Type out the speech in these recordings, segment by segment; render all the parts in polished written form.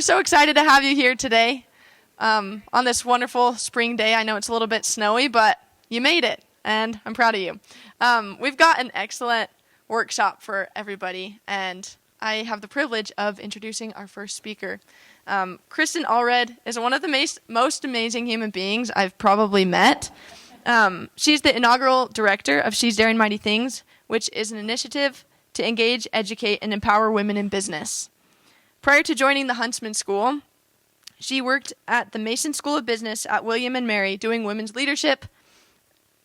we're so excited to have you here today on this wonderful spring day. I know it's a little bit snowy, but you made it, and I'm proud of you. We've got an excellent workshop for everybody, and I have the privilege of introducing our first speaker. Kristen Allred is one of the most amazing human beings I've probably met. She's the inaugural director of She's Daring Mighty Things, which is an initiative to engage, educate, and empower women in business. Prior to joining the Huntsman School, she worked at the Mason School of Business at William & Mary doing women's leadership.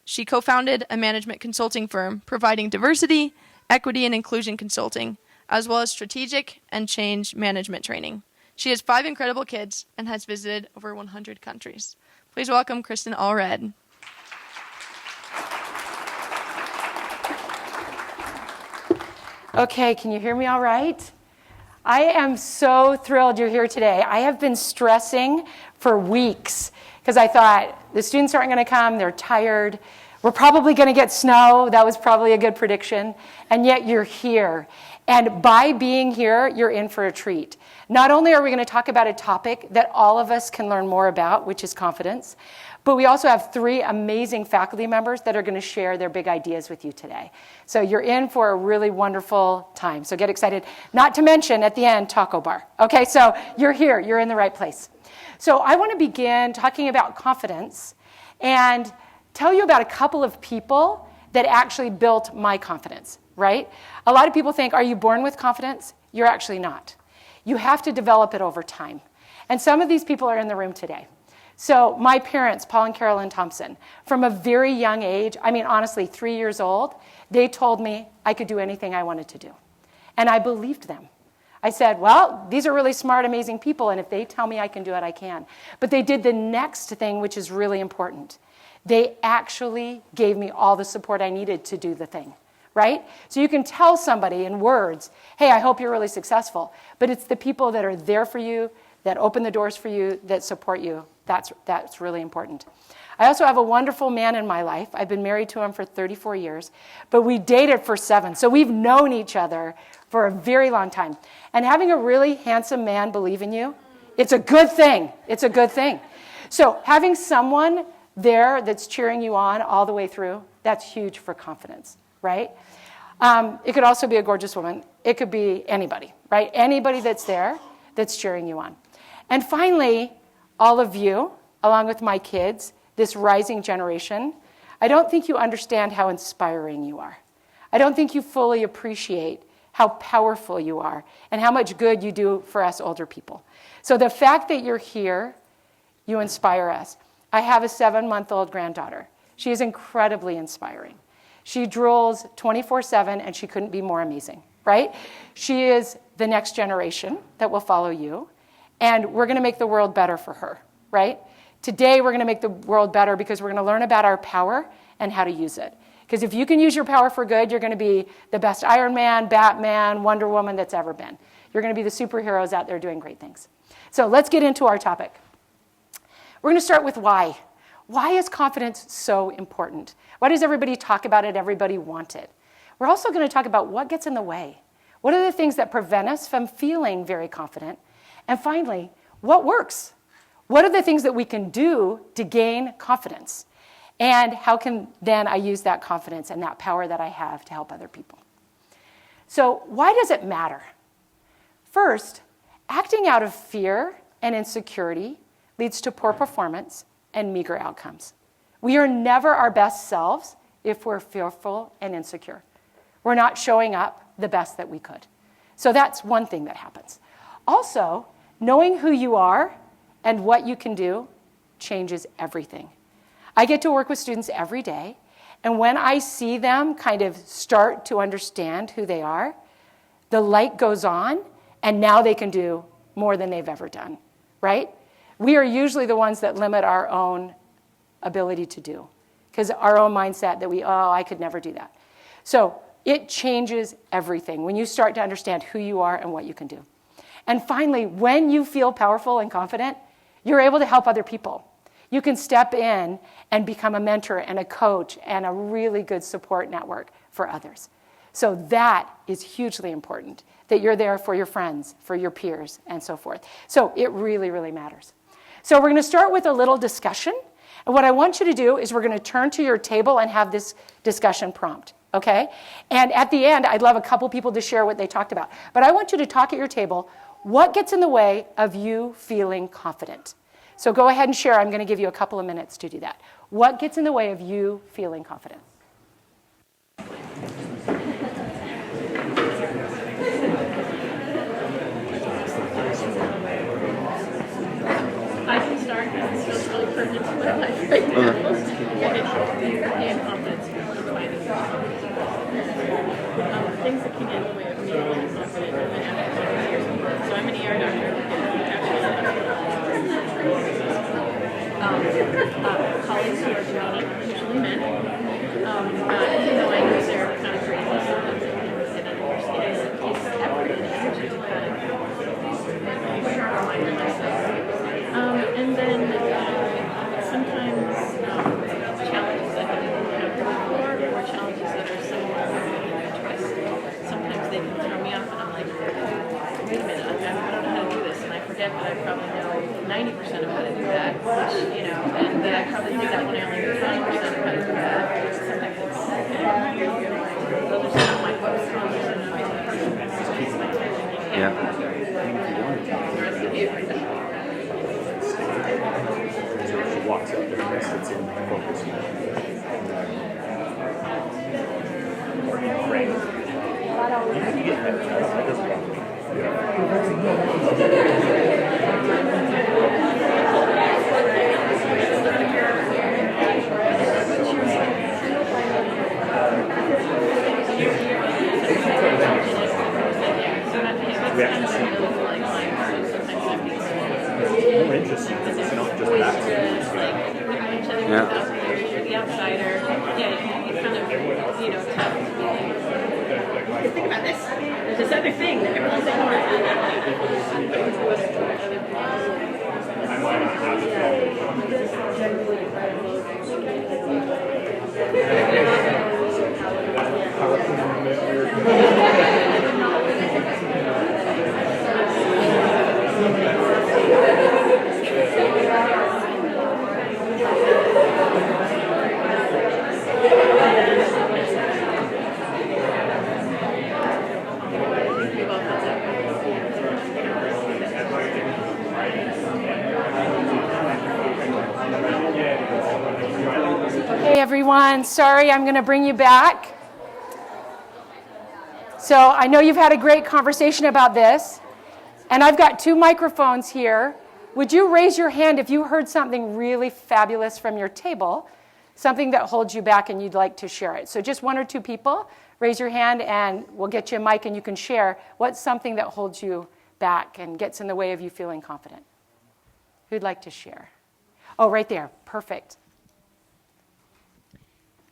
She co-founded a management consulting firm providing diversity, equity, and inclusion consulting, as well as strategic and change management training. She has 5 incredible kids and has visited over 100 countries. Please welcome Kristen Allred. Okay, can you hear me all right? I am so thrilled you're here today. I have been stressing for weeks because I thought the students aren't going to come, they're tired, we're probably going to get snow, that was probably a good prediction, and yet you're here. And by being here, you're in for a treat. Not only are we going to talk about a topic that all of us can learn more about, which is confidence, but we also have 3 amazing faculty members that are going to share their big ideas with you today. So you're in for a really wonderful time. So get excited. Not to mention, at the end, taco bar. Okay, so you're here. You're in the right place. So I want to begin talking about confidence and tell you about a couple of people that actually built my confidence, right? A lot of people think, are you born with confidence? You're actually not. You have to develop it over time. And some of these people are in the room today. So my parents, Paul and Carolyn Thompson, from a very young age, I mean, honestly, 3 years old, they told me I could do anything I wanted to do. And I believed them. I said, well, these are really smart, amazing people, and if they tell me I can do it, I can. But they did the next thing, which is really important. They actually gave me all the support I needed to do the thing, right? So you can tell somebody in words, hey, I hope you're really successful. But it's the people that are there for you, that open the doors for you, that support you. That's really important. I also have a wonderful man in my life. I've been married to him for 34 years, but we dated for 7. So we've known each other for a very long time. And having a really handsome man believe in you, it's a good thing. It's a good thing. So having someone there that's cheering you on all the way through, that's huge for confidence, right? It could also be a gorgeous woman. It could be anybody, right? Anybody that's there that's cheering you on. And finally, all of you, along with my kids, this rising generation, I don't think you understand how inspiring you are. I don't think you fully appreciate how powerful you are and how much good you do for us older people. So the fact that you're here, you inspire us. I have a 7-month-old granddaughter. She is incredibly inspiring. She drools 24/7, and she couldn't be more amazing, right? She is the next generation that will follow you. And we're going to make the world better for her, right? Today, we're going to make the world better because we're going to learn about our power and how to use it. Because if you can use your power for good, you're going to be the best Iron Man, Batman, Wonder Woman that's ever been. You're going to be the superheroes out there doing great things. So let's get into our topic. We're going to start with why. Why is confidence so important? Why does everybody talk about it? Everybody want it? We're also going to talk about what gets in the way. What are the things that prevent us from feeling very confident? And finally, what works? What are the things that we can do to gain confidence? And how can then I use that confidence and that power that I have to help other people? So why does it matter? First, acting out of fear and insecurity leads to poor performance and meager outcomes. We are never our best selves if we're fearful and insecure. We're not showing up the best that we could. So that's one thing that happens. Also, knowing who you are and what you can do changes everything. I get to work with students every day, and when I see them kind of start to understand who they are, the light goes on, and now they can do more than they've ever done, right? We are usually the ones that limit our own ability to do, because our own mindset that I could never do that. So it changes everything when you start to understand who you are and what you can do. And finally, when you feel powerful and confident, you're able to help other people. You can step in and become a mentor and a coach and a really good support network for others. So that is hugely important, that you're there for your friends, for your peers, and so forth. So it really, really matters. So we're going to start with a little discussion. And what I want you to do is we're going to turn to your table and have this discussion prompt, okay? And at the end, I'd love a couple people to share what they talked about. But I want you to talk at your table. What gets in the way of you feeling confident? So go ahead and share. I'm going to give you a couple of minutes to do that. What gets in the way of you feeling confident? I can start because it feels really pertinent to my life right now. Fear and confidence finding things that can get in the way of me feeling confident in my academic. So I'm an ER doctor. Colleagues who are demeaning, usually men. Even though I know they're kind of crazy, sometimes I can understand it's effort and energy to kind of remind myself. And then sometimes challenges that I didn't encounter before, or challenges that are similar to my interest. Sometimes they can throw me off, and I'm like, wait a minute, I don't know how to do this, and I forget that I probably know 90% of how to do that, which, and that I probably do that when I only know 20% of how to do that. Sometimes it's, those are some of my focus on this, and Yeah. She walks up and sits in focus. Or in frame. You get that doesn't bother more interesting because it's not just that. Yeah. You're the outsider. Yeah, you kind of, tough. Think about this. There's this other thing that everyone's ignoring. Hey everyone, sorry, I'm going to bring you back. So I know you've had a great conversation about this, and I've got 2 microphones here. Would you raise your hand if you heard something really fabulous from your table, something that holds you back and you'd like to share it? So just 1 or 2 people, raise your hand and we'll get you a mic and you can share what's something that holds you back and gets in the way of you feeling confident. Who'd like to share? Oh, right there. Perfect.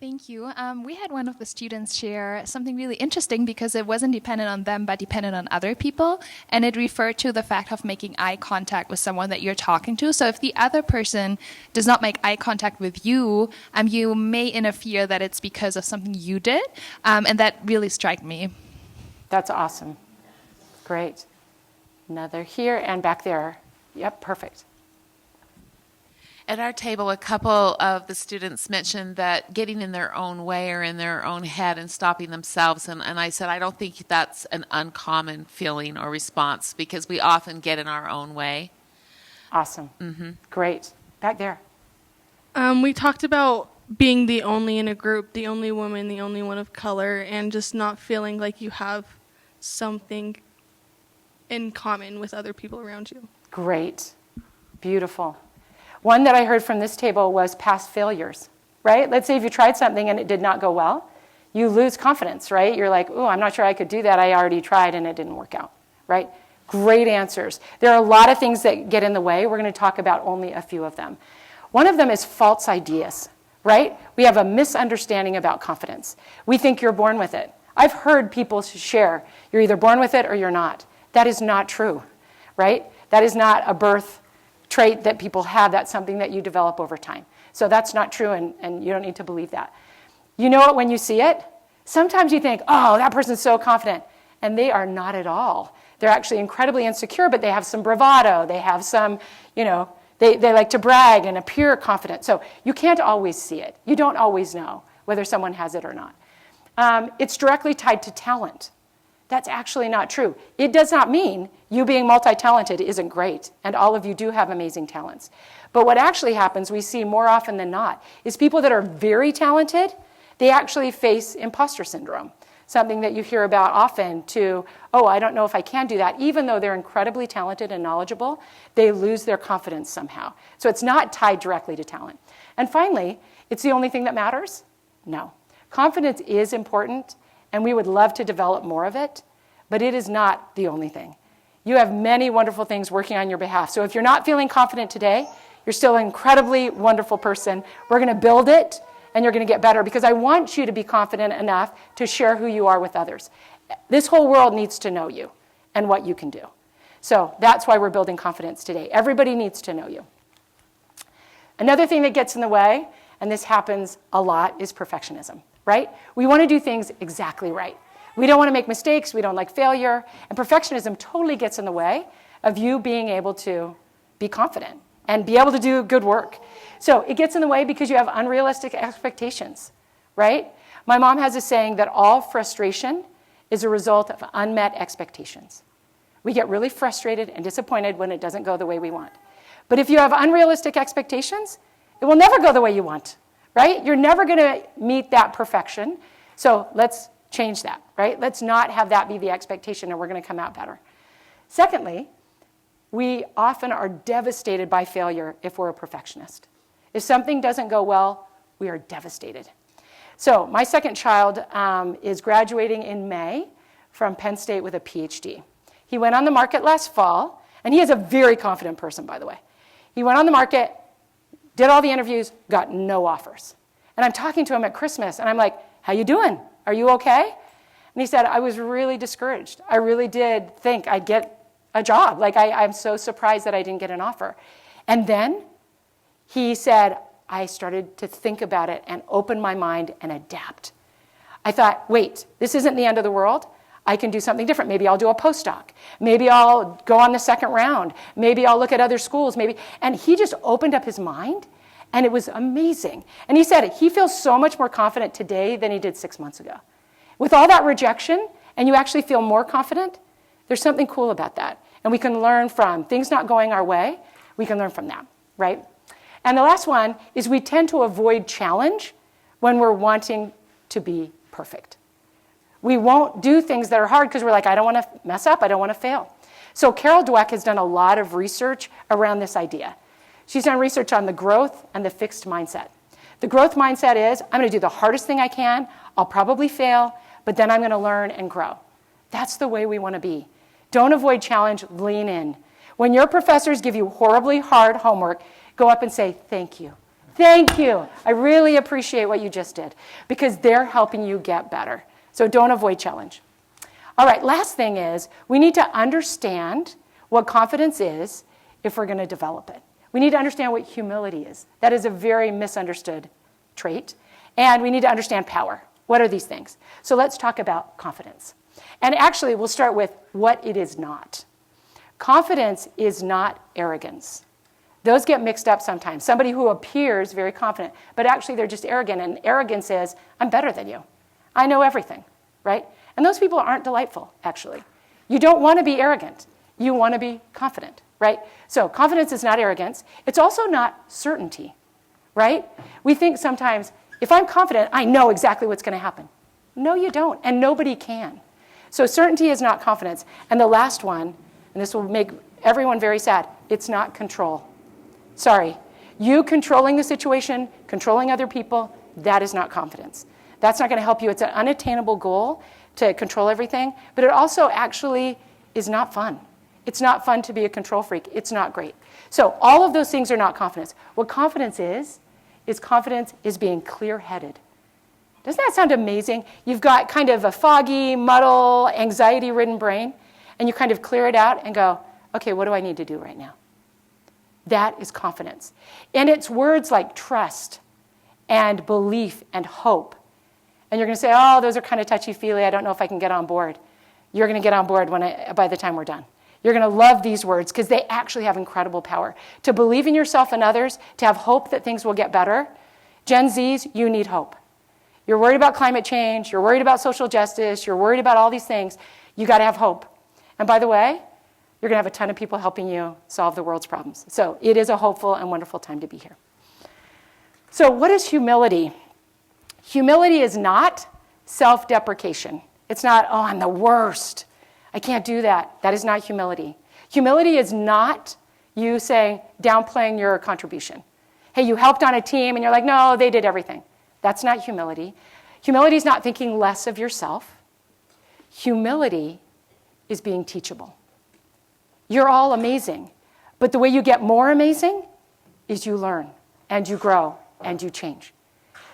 Thank you. We had one of the students share something really interesting because it wasn't dependent on them, but dependent on other people. And it referred to the fact of making eye contact with someone that you're talking to. So if the other person does not make eye contact with you, you may interfere that it's because of something you did. And that really struck me. That's awesome. Great. Another here and back there. Yep, perfect. At our table, a couple of the students mentioned that getting in their own way or in their own head and stopping themselves. And I said, I don't think that's an uncommon feeling or response because we often get in our own way. Awesome. Mm-hmm. Great. Back there. We talked about being the only in a group, the only woman, the only one of color, and just not feeling like you have something in common with other people around you. Great. Beautiful. One that I heard from this table was past failures, right? Let's say if you tried something and it did not go well, you lose confidence, right? You're like, oh, I'm not sure I could do that. I already tried and it didn't work out, right? Great answers. There are a lot of things that get in the way. We're going to talk about only a few of them. One of them is false ideas, right? We have a misunderstanding about confidence. We think you're born with it. I've heard people share, you're either born with it or you're not. That is not true, right? That is not a birth trait that people have. That's something that you develop over time. So that's not true, and you don't need to believe that. You know it when you see it. Sometimes you think, oh, that person's so confident. And they are not at all. They're actually incredibly insecure, but they have some bravado. They have some, they like to brag and appear confident. So you can't always see it. You don't always know whether someone has it or not. It's directly tied to talent. That's actually not true. It does not mean you being multi-talented isn't great, and all of you do have amazing talents. But what actually happens, we see more often than not, is people that are very talented, they actually face imposter syndrome, something that you hear about often I don't know if I can do that. Even though they're incredibly talented and knowledgeable, they lose their confidence somehow. So it's not tied directly to talent. And finally, it's the only thing that matters? No. Confidence is important, and we would love to develop more of it, but it is not the only thing. You have many wonderful things working on your behalf. So if you're not feeling confident today, you're still an incredibly wonderful person. We're going to build it, and you're going to get better, because I want you to be confident enough to share who you are with others. This whole world needs to know you and what you can do. So that's why we're building confidence today. Everybody needs to know you. Another thing that gets in the way, and this happens a lot, is perfectionism, right? We want to do things exactly right. We don't want to make mistakes. We don't like failure. And perfectionism totally gets in the way of you being able to be confident and be able to do good work. So it gets in the way because you have unrealistic expectations, right? My mom has a saying that all frustration is a result of unmet expectations. We get really frustrated and disappointed when it doesn't go the way we want. But if you have unrealistic expectations, it will never go the way you want, right? You're never going to meet that perfection. So let's change that, right? Let's not have that be the expectation, and we're going to come out better. Secondly, we often are devastated by failure if we're a perfectionist. If something doesn't go well, we are devastated. So my second child is graduating in May from Penn State with a PhD. He went on the market last fall, and he is a very confident person, by the way. He went on the market, did all the interviews, got no offers. And I'm talking to him at Christmas, and I'm like, how you doing? Are you okay? And he said, I was really discouraged. I really did think I'd get a job. Like, I'm so surprised that I didn't get an offer. And then he said, I started to think about it and open my mind and adapt. I thought, wait, this isn't the end of the world. I can do something different. Maybe I'll do a postdoc. Maybe I'll go on the second round. Maybe I'll look at other schools. And he just opened up his mind, and it was amazing. And he said he feels so much more confident today than he did 6 months ago. With all that rejection, and you actually feel more confident, there's something cool about that. And we can learn from things not going our way. We can learn from that, right? And the last one is we tend to avoid challenge when we're wanting to be perfect. We won't do things that are hard because we're like, I don't want to mess up. I don't want to fail. So Carol Dweck has done a lot of research around this idea. She's done research on the growth and the fixed mindset. The growth mindset is, I'm going to do the hardest thing I can. I'll probably fail, but then I'm going to learn and grow. That's the way we want to be. Don't avoid challenge, lean in. When your professors give you horribly hard homework, go up and say, thank you. Thank you. I really appreciate what you just did, because they're helping you get better. So don't avoid challenge. All right, last thing is we need to understand what confidence is if we're going to develop it. We need to understand what humility is. That is a very misunderstood trait. And we need to understand power. What are these things? So let's talk about confidence. And actually, we'll start with what it is not. Confidence is not arrogance. Those get mixed up sometimes. Somebody who appears very confident, but actually they're just arrogant. And arrogance is, I'm better than you. I know everything, right? And those people aren't delightful, actually. You don't want to be arrogant. You want to be confident, right? So confidence is not arrogance. It's also not certainty, right? We think sometimes, if I'm confident, I know exactly what's going to happen. No, you don't, and nobody can. So certainty is not confidence. And the last one, and this will make everyone very sad, it's not control. Sorry. You controlling the situation, controlling other people, that is not confidence. That's not going to help you. It's an unattainable goal to control everything, but it also actually is not fun. It's not fun to be a control freak. It's not great. So all of those things are not confidence. What confidence is confidence is being clear-headed. Doesn't that sound amazing? You've got kind of a foggy, muddle, anxiety-ridden brain, and you kind of clear it out and go, okay, what do I need to do right now? That is confidence. And it's words like trust and belief and hope. And you're going to say, oh, those are kind of touchy-feely. I don't know if I can get on board. You're going to get on board by the time we're done. You're going to love these words because they actually have incredible power. To believe in yourself and others, to have hope that things will get better. Gen Zs, you need hope. You're worried about climate change. You're worried about social justice. You're worried about all these things. You got to have hope. And by the way, you're going to have a ton of people helping you solve the world's problems. So it is a hopeful and wonderful time to be here. So what is humility? Humility is not self-deprecation. It's not, oh, I'm the worst. I can't do that. That is not humility. Humility is not you saying, downplaying your contribution. Hey, you helped on a team, and you're like, no, they did everything. That's not humility. Humility is not thinking less of yourself. Humility is being teachable. You're all amazing. But the way you get more amazing is you learn, and you grow, and you change.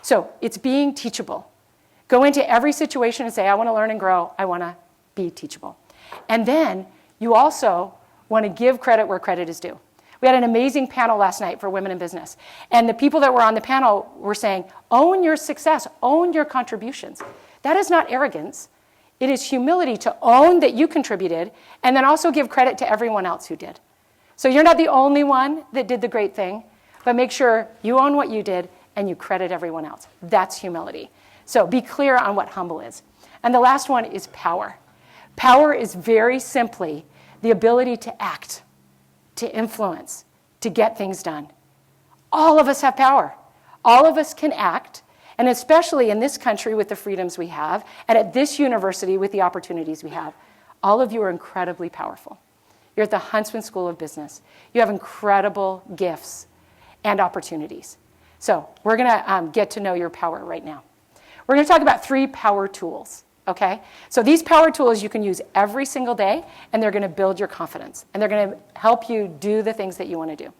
So it's being teachable. Go into every situation and say, I want to learn and grow. I want to be teachable. And then you also want to give credit where credit is due. We had an amazing panel last night for women in business. And the people that were on the panel were saying, own your success, own your contributions. That is not arrogance. It is humility to own that you contributed and then also give credit to everyone else who did. So you're not the only one that did the great thing, but make sure you own what you did and you credit everyone else. That's humility. So be clear on what humble is. And the last one is power. Power is very simply the ability to act, to influence, to get things done. All of us have power. All of us can act, and especially in this country with the freedoms we have, and at this university with the opportunities we have, all of you are incredibly powerful. You're at the Huntsman School of Business. You have incredible gifts and opportunities. So we're going to get to know your power right now. We're going to talk about 3 power tools. Okay? So these power tools you can use every single day, and they're going to build your confidence, and they're going to help you do the things that you want to do.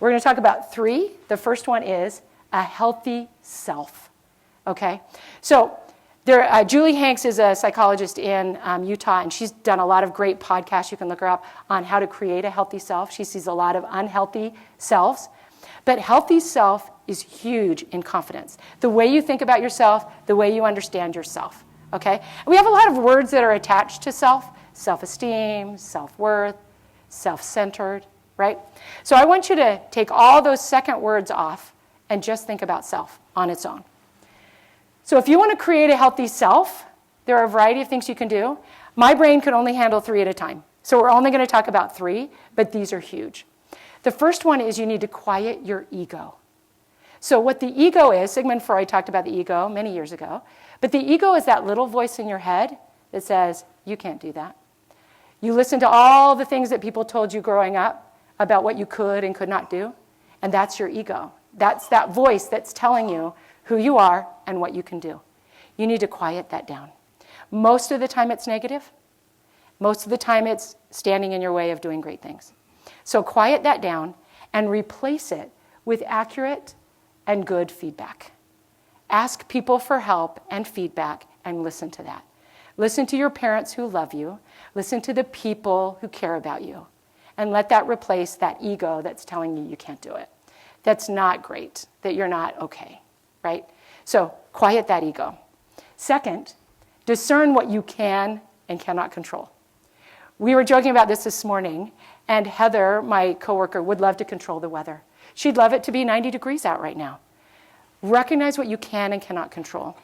We're going to talk about 3. The first one is a healthy self. Okay? So Julie Hanks is a psychologist in Utah, and she's done a lot of great podcasts. You can look her up on how to create a healthy self. She sees a lot of unhealthy selves. But healthy self is huge in confidence. The way you think about yourself, the way you understand yourself. Okay? We have a lot of words that are attached to self. Self-esteem, self-worth, self-centered, right? So I want you to take all those second words off and just think about self on its own. So if you want to create a healthy self, there are a variety of things you can do. My brain can only handle 3 at a time. So we're only going to talk about 3, but these are huge. The first one is you need to quiet your ego. So what the ego is, Sigmund Freud talked about the ego many years ago, but the ego is that little voice in your head that says, you can't do that. You listen to all the things that people told you growing up about what you could and could not do, and that's your ego. That's that voice that's telling you who you are and what you can do. You need to quiet that down. Most of the time it's negative. Most of the time it's standing in your way of doing great things. So quiet that down and replace it with accurate and good feedback. Ask people for help and feedback and listen to that. Listen to your parents who love you. Listen to the people who care about you. And let that replace that ego that's telling you you can't do it. That's not great, that you're not okay, right? So quiet that ego. Second, discern what you can and cannot control. We were joking about this morning, and Heather, my coworker, would love to control the weather. She'd love it to be 90 degrees out right now. Recognize what you can and cannot control.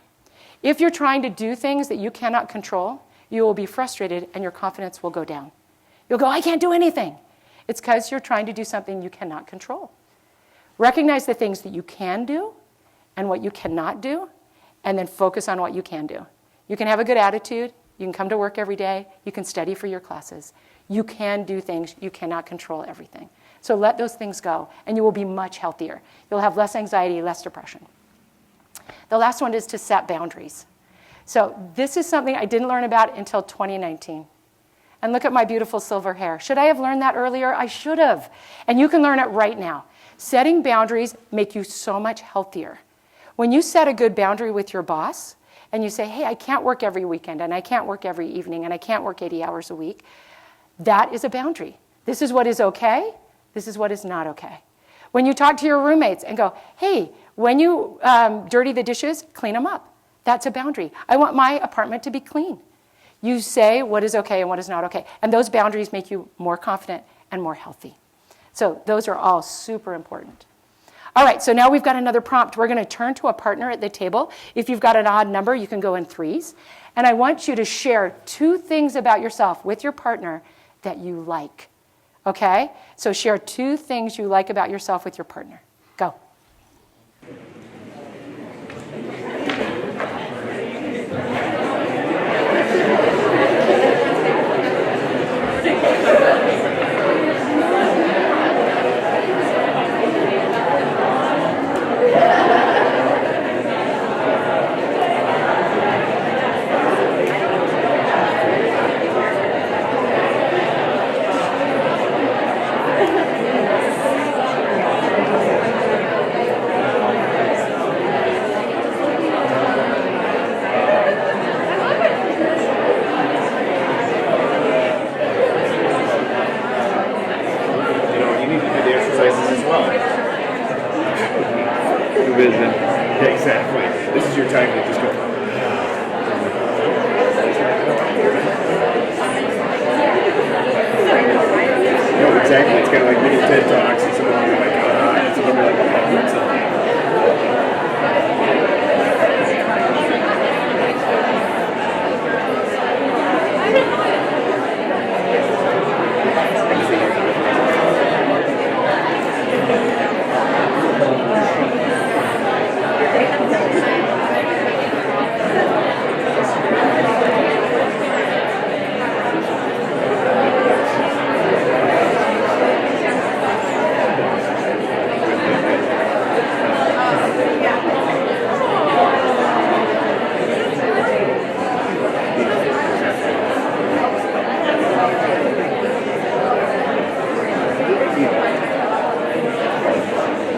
If you're trying to do things that you cannot control, you will be frustrated and your confidence will go down. You'll go, I can't do anything. It's because you're trying to do something you cannot control. Recognize the things that you can do and what you cannot do, and then focus on what you can do. You can have a good attitude. You can come to work every day. You can study for your classes. You can do things. You cannot control everything. So let those things go, and you will be much healthier. You'll have less anxiety, less depression. The last one is to set boundaries. So this is something I didn't learn about until 2019. And look at my beautiful silver hair. Should I have learned that earlier? I should have. And you can learn it right now. Setting boundaries make you so much healthier. When you set a good boundary with your boss, and you say, hey, I can't work every weekend, and I can't work every evening, and I can't work 80 hours a week, that is a boundary. This is what is okay. This is what is not okay. When you talk to your roommates and go, hey, when you dirty the dishes, clean them up. That's a boundary. I want my apartment to be clean. You say what is okay and what is not okay. And those boundaries make you more confident and more healthy. So those are all super important. All right, so now we've got another prompt. We're going to turn to a partner at the table. If you've got an odd number, you can go in threes. And I want you to share 2 things about yourself with your partner that you like. Okay? So share 2 things you like about yourself with your partner. Go. You need to do the exercises as well. Vision. Yeah, exactly. This is your time to just go. No, exactly. It's kind of like mini TED Talks, and some of them are like, and some of them are like,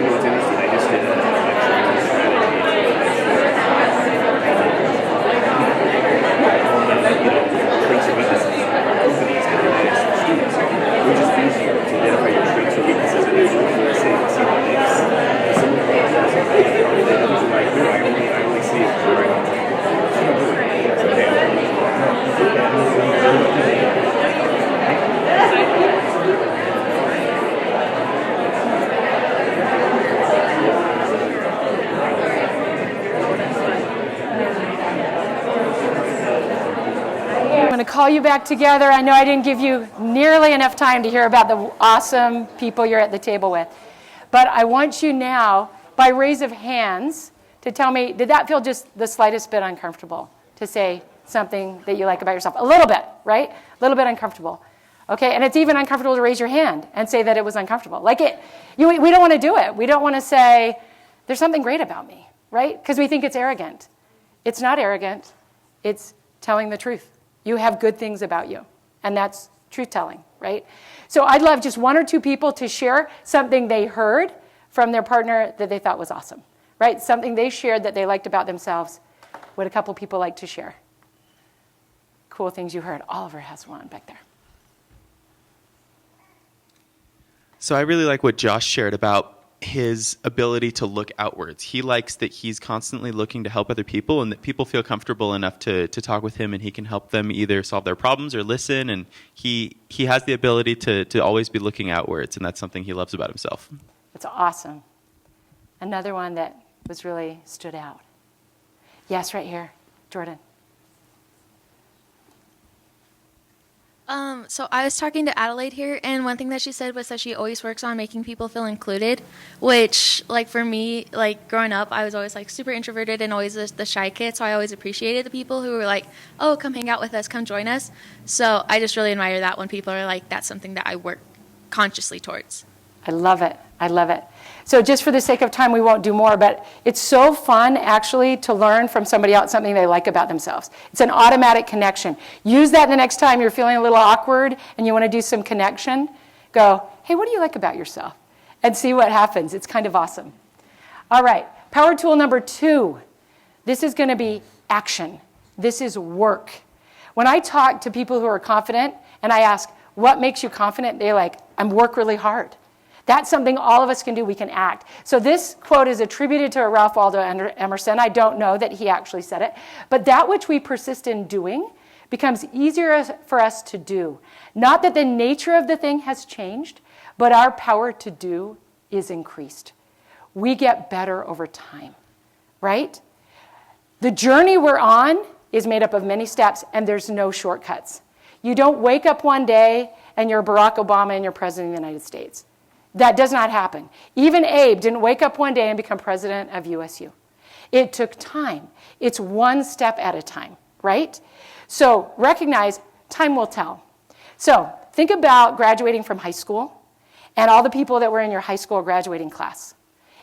You know what's interesting? I just did a lecture on this strategy. Traits or weaknesses. Companies can manage their students, which is easier to identify your traits or weaknesses and then look for the same see the mix. Some of the others are like, no, I only see it where I don't like it. So, I'm going to call you back together. I know I didn't give you nearly enough time to hear about the awesome people you're at the table with. But I want you now, by raise of hands, to tell me, did that feel just the slightest bit uncomfortable to say something that you like about yourself? A little bit, right? A little bit uncomfortable. Okay, and it's even uncomfortable to raise your hand and say that it was uncomfortable. We don't want to do it. We don't want to say, there's something great about me, right? Because we think it's arrogant. It's not arrogant. It's telling the truth. You have good things about you, and that's truth-telling, right? So I'd love just 1 or 2 people to share something they heard from their partner that they thought was awesome, right? Something they shared that they liked about themselves. Would a couple people like to share? Cool things you heard. Oliver has one back there. So I really like what Josh shared about his ability to look outwards. He likes that he's constantly looking to help other people and that people feel comfortable enough to talk with him and he can help them either solve their problems or listen. And he has the ability to always be looking outwards, and that's something he loves about himself. That's awesome. Another one that was really stood out. Yes, right here. Jordan. So I was talking to Adelaide here, and one thing that she said was that she always works on making people feel included, which, like, for me, like, growing up, I was always, like, super introverted and always the shy kid, so I always appreciated the people who were like, oh, come hang out with us, come join us. So I just really admire that when people are like, that's something that I work consciously towards. I love it. I love it. So just for the sake of time, we won't do more, but it's so fun, actually, to learn from somebody else something they like about themselves. It's an automatic connection. Use that the next time you're feeling a little awkward and you want to do some connection. Go, hey, what do you like about yourself? And see what happens. It's kind of awesome. All right, power tool number 2. This is going to be action. This is work. When I talk to people who are confident and I ask, what makes you confident? They're like, I work really hard. That's something all of us can do. We can act. So this quote is attributed to Ralph Waldo Emerson. I don't know that he actually said it. But that which we persist in doing becomes easier for us to do. Not that the nature of the thing has changed, but our power to do is increased. We get better over time, right? The journey we're on is made up of many steps, and there's no shortcuts. You don't wake up one day and you're Barack Obama and you're president of the United States. That does not happen. Even Abe didn't wake up one day and become president of USU. It took time. It's one step at a time, right? So recognize time will tell. So think about graduating from high school and all the people that were in your high school graduating class.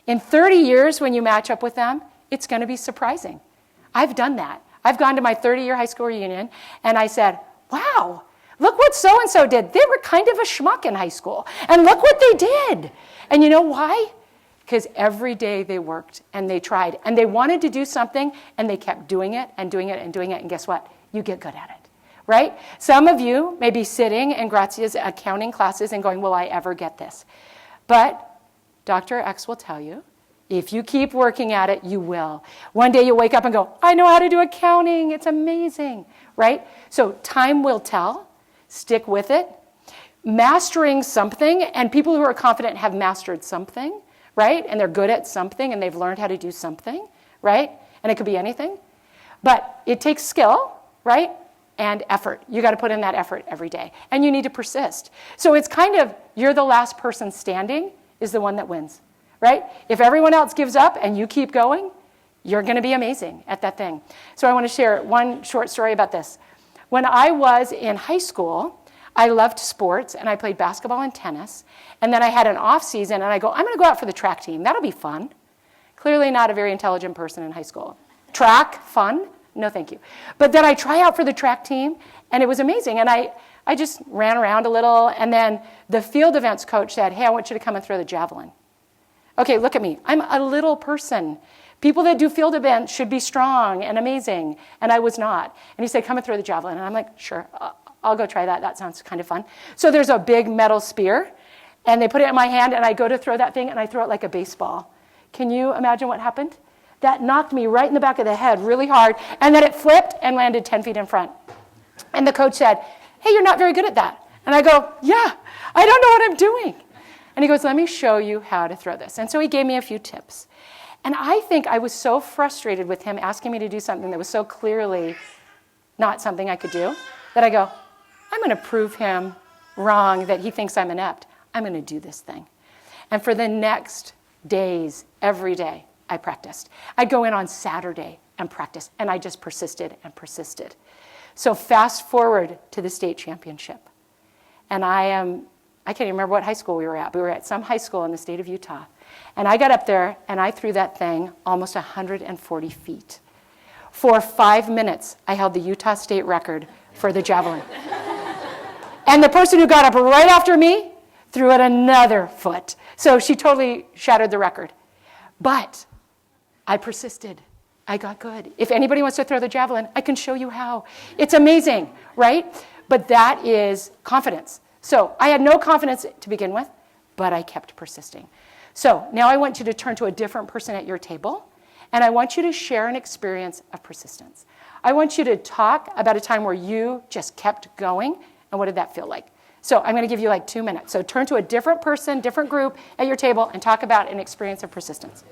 In 30 years, when you match up with them, it's going to be surprising. I've done that. I've gone to my 30-year high school reunion, and I said, wow, look what so-and-so did. They were kind of a schmuck in high school, and look what they did. And you know why? Because every day they worked, and they tried, and they wanted to do something, and they kept doing it, and doing it, and doing it, and guess what? You get good at it, right? Some of you may be sitting in Grazia's accounting classes and going, will I ever get this? But Dr. X will tell you, if you keep working at it, you will. One day you'll wake up and go, I know how to do accounting. It's amazing, right? So time will tell. Stick with it. Mastering something, and people who are confident have mastered something, right? And they're good at something, and they've learned how to do something, right? And it could be anything. But it takes skill, right? And effort. You got to put in that effort every day. And you need to persist. So it's kind of, you're the last person standing is the one that wins, right? If everyone else gives up and you keep going, you're going to be amazing at that thing. So I want to share one short story about this. When I was in high school, I loved sports, and I played basketball and tennis. And then I had an off season, and I go, I'm going to go out for the track team. That'll be fun. Clearly not a very intelligent person in high school. Track, fun? No, thank you. But then I try out for the track team, and it was amazing. And I just ran around a little, and then the field events coach said, hey, I want you to come and throw the javelin. Okay, look at me. I'm a little person. People that do field events should be strong and amazing, and I was not. And he said, come and throw the javelin. And I'm like, sure, I'll go try that. That sounds kind of fun. So there's a big metal spear, and they put it in my hand, and I go to throw that thing, and I throw it like a baseball. Can you imagine what happened? That knocked me right in the back of the head really hard, and then it flipped and landed 10 feet in front. And the coach said, hey, you're not very good at that. And I go, yeah, I don't know what I'm doing. And he goes, let me show you how to throw this. And so he gave me a few tips. And I think I was so frustrated with him asking me to do something that was so clearly not something I could do, that I go, I'm going to prove him wrong that he thinks I'm inept. I'm going to do this thing. And for the next days, every day, I practiced. I'd go in on Saturday and practice, and I just persisted and persisted. So fast forward to the state championship. And I can't even remember what high school we were at. We were at some high school in the state of Utah. And I got up there, and I threw that thing almost 140 feet. For 5 minutes, I held the Utah state record for the javelin. And the person who got up right after me threw it another foot. So she totally shattered the record. But I persisted. I got good. If anybody wants to throw the javelin, I can show you how. It's amazing, right? But that is confidence. So I had no confidence to begin with, but I kept persisting. So now I want you to turn to a different person at your table, and I want you to share an experience of persistence. I want you to talk about a time where you just kept going, and what did that feel like? So I'm going to give you like 2 minutes. So turn to a different person, different group at your table, and talk about an experience of persistence.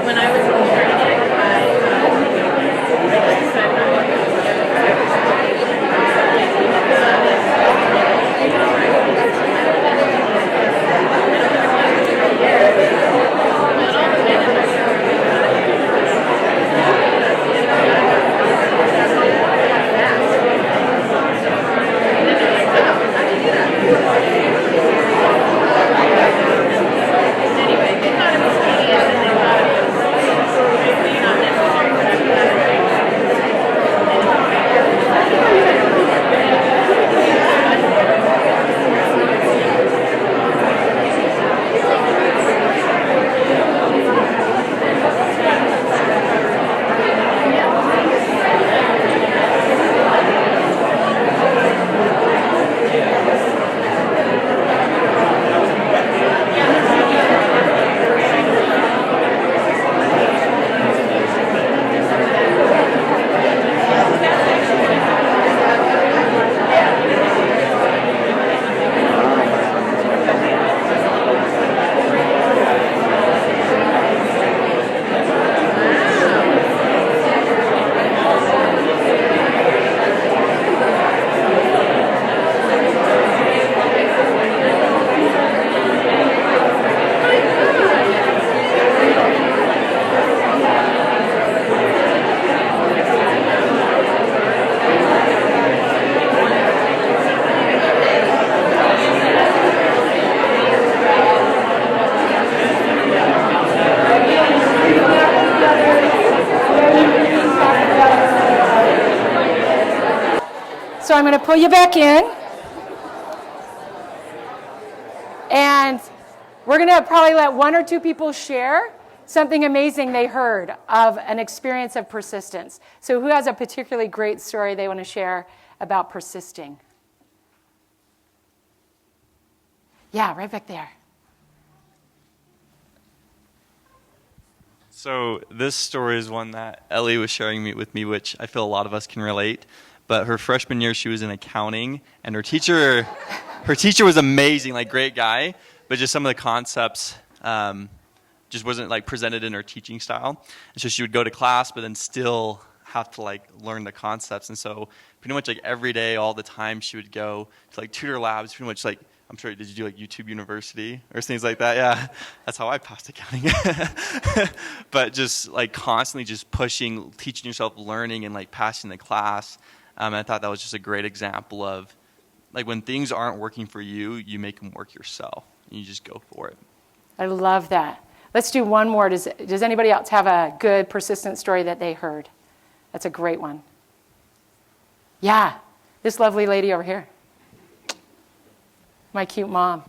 When I was in Trinidad, So I'm going to pull you back in. And we're going to probably let one or two people share something amazing they heard of an experience of persistence. So who has a particularly great story they want to share about persisting? Yeah, right back there. So this story is one that Ellie was sharing with me, which I feel a lot of us can relate. But her freshman year, she was in accounting, and her teacher was amazing, like great guy, but just some of the concepts just wasn't like presented in her teaching style. And so she would go to class, but then still have to like learn the concepts. And so pretty much like every day, all the time, she would go to like tutor labs, pretty much like, I'm sure, did you do like YouTube University or things like that? Yeah, that's how I passed accounting. But just like constantly just pushing, teaching yourself, learning, and like passing the class. I thought that was just a great example of like when things aren't working for you, you make them work yourself. And you just go for it. I love that. Let's do one more. Does anybody else have a good persistent story that they heard? That's a great one. Yeah, this lovely lady over here. My cute mom.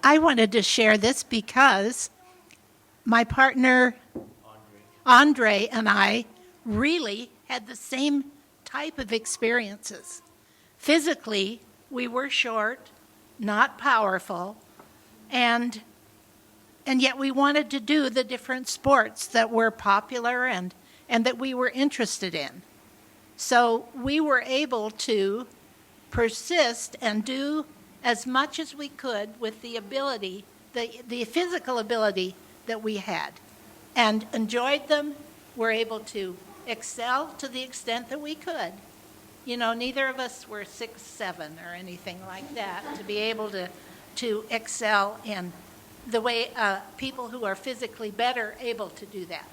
I wanted to share this because my partner, Andre, and I really had the same type of experiences. Physically, we were short, not powerful, and yet we wanted to do the different sports that were popular and that we were interested in. So we were able to persist and do as much as we could with the ability, the physical ability that we had, and enjoyed them. We're able to excel to the extent that we could. You know, neither of us were 6'7" or anything like that to be able to excel in the way people who are physically better able to do that.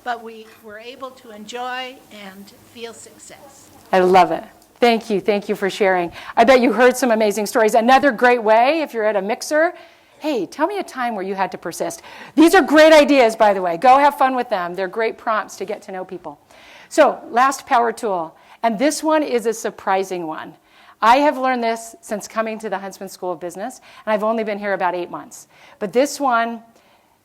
But we were able to enjoy and feel success. I love it. Thank you for sharing. I bet you heard some amazing stories. Another great way, if you're at a mixer, hey, tell me a time where you had to persist. These are great ideas, by the way. Go have fun with them. They're great prompts to get to know people. So, last power tool, and this one is a surprising one. I have learned this since coming to the Huntsman School of Business, and I've only been here about 8 months. But this one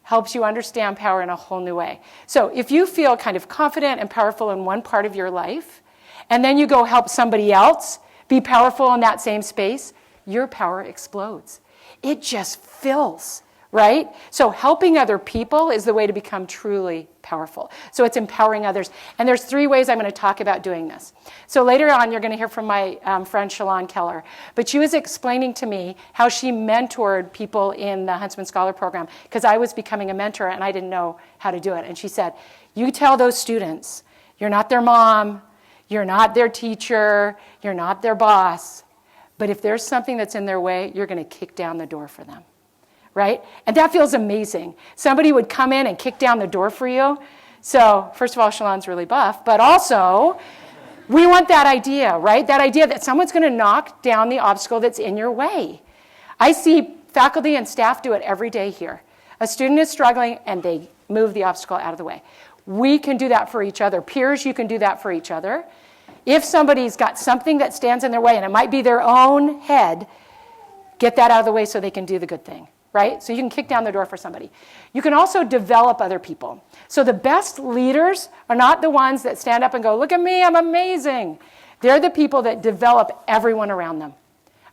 helps you understand power in a whole new way. So, if you feel kind of confident and powerful in one part of your life, and then you go help somebody else be powerful in that same space, your power explodes. It just fills, right? So helping other people is the way to become truly powerful. So it's empowering others. And there's 3 ways I'm going to talk about doing this. So later on, you're going to hear from my friend Shalon Keller. But she was explaining to me how she mentored people in the Huntsman Scholar Program, because I was becoming a mentor and I didn't know how to do it. And she said, you tell those students, you're not their mom, you're not their teacher, you're not their boss, but if there's something that's in their way, you're going to kick down the door for them, right? And that feels amazing. Somebody would come in and kick down the door for you. So first of all, Shalon's really buff, but also we want that idea, right? That idea that someone's going to knock down the obstacle that's in your way. I see faculty and staff do it every day here. A student is struggling and they move the obstacle out of the way. We can do that for each other. Peers, you can do that for each other. If somebody's got something that stands in their way, and it might be their own head, get that out of the way so they can do the good thing, right? So you can kick down the door for somebody. You can also develop other people. So the best leaders are not the ones that stand up and go, look at me, I'm amazing. They're the people that develop everyone around them.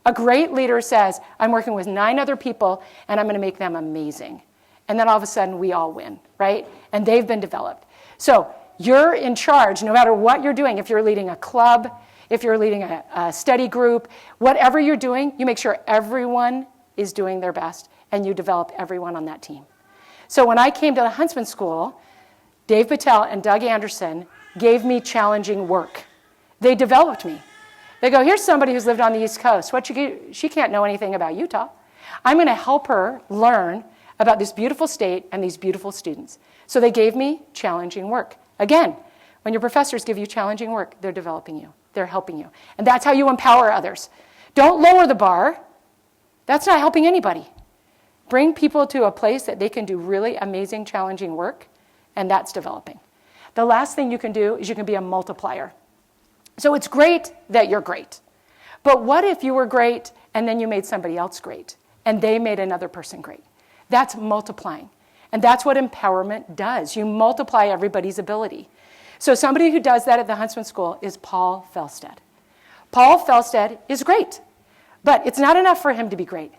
A great leader says, I'm working with 9 other people, and I'm going to make them amazing. And then all of a sudden, we all win, right? And they've been developed. So you're in charge no matter what you're doing. If you're leading a club, if you're leading a study group, whatever you're doing, you make sure everyone is doing their best and you develop everyone on that team. So when I came to the Huntsman School, Dave Patel and Doug Anderson gave me challenging work. They developed me. They go, here's somebody who's lived on the East Coast. She can't know anything about Utah. I'm going to help her learn about this beautiful state and these beautiful students. So they gave me challenging work. Again, when your professors give you challenging work, they're developing you. They're helping you. And that's how you empower others. Don't lower the bar. That's not helping anybody. Bring people to a place that they can do really amazing, challenging work, and that's developing. The last thing you can do is you can be a multiplier. So it's great that you're great. But what if you were great and then you made somebody else great and they made another person great? That's multiplying. And that's what empowerment does. You multiply everybody's ability. So somebody who does that at the Huntsman School is Paul Felstead. Paul Felstead is great, but it's not enough for him to be great.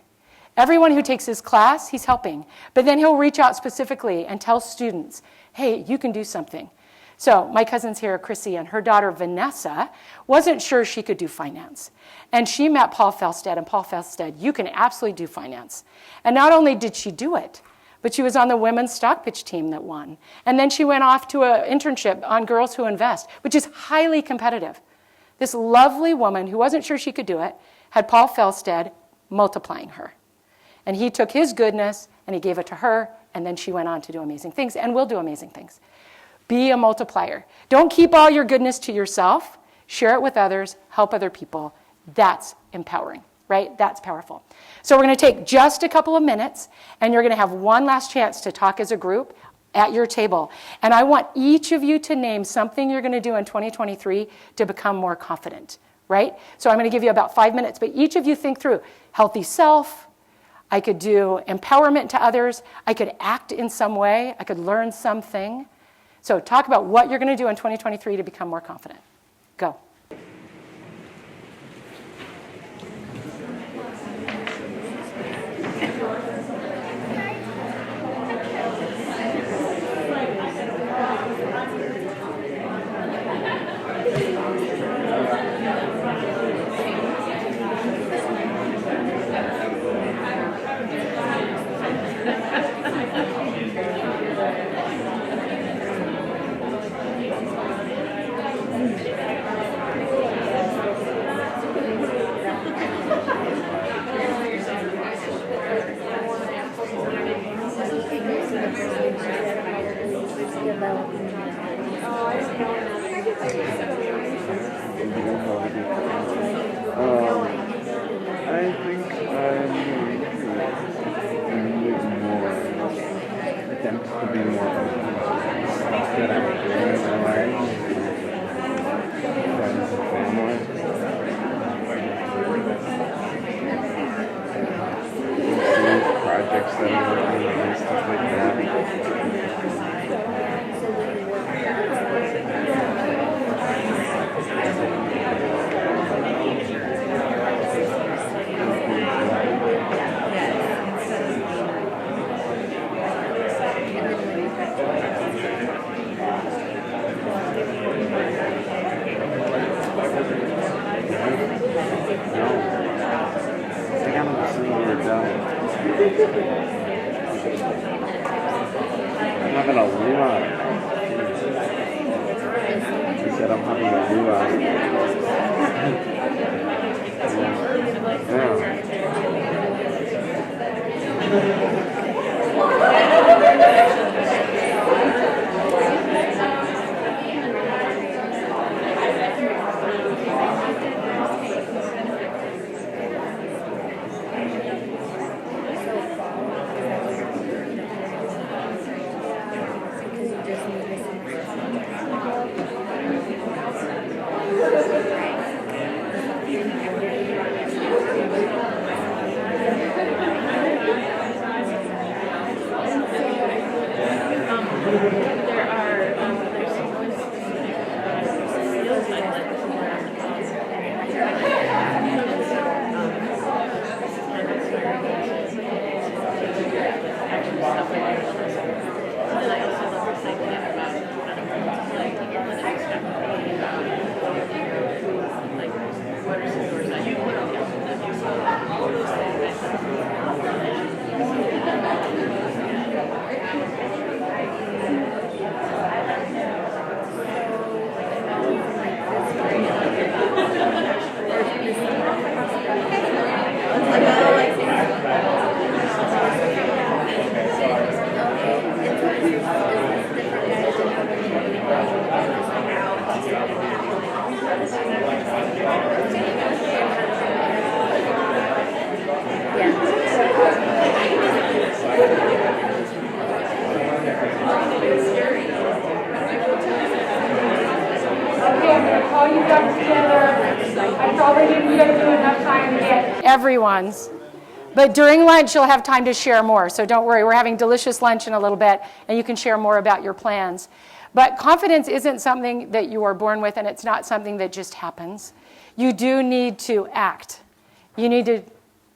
Everyone who takes his class, he's helping. But then he'll reach out specifically and tell students, hey, you can do something. So my cousin's here, Chrissy, and her daughter, Vanessa, wasn't sure she could do finance. And she met Paul Felstead, and Paul Felstead, you can absolutely do finance. And not only did she do it, but she was on the women's stock pitch team that won. And then she went off to an internship on Girls Who Invest, which is highly competitive. This lovely woman who wasn't sure she could do it had Paul Felstead multiplying her. And he took his goodness and he gave it to her, and then she went on to do amazing things and will do amazing things. Be a multiplier. Don't keep all your goodness to yourself. Share it with others. Help other people. That's empowering, right? That's powerful. So we're going to take just a couple of minutes, and you're going to have one last chance to talk as a group at your table. And I want each of you to name something you're going to do in 2023 to become more confident, right? So I'm going to give you about 5 minutes, but each of you think through healthy self. I could do empowerment to others. I could act in some way. I could learn something. So talk about what you're going to do in 2023 to become more confident. Go. I'm having a luau. He said I'm having a luau. up together. I probably didn't give you enough time to get everyone's. But during lunch, you'll have time to share more. So don't worry, we're having delicious lunch in a little bit, and you can share more about your plans. But confidence isn't something that you are born with, and it's not something that just happens. You do need to act. You need to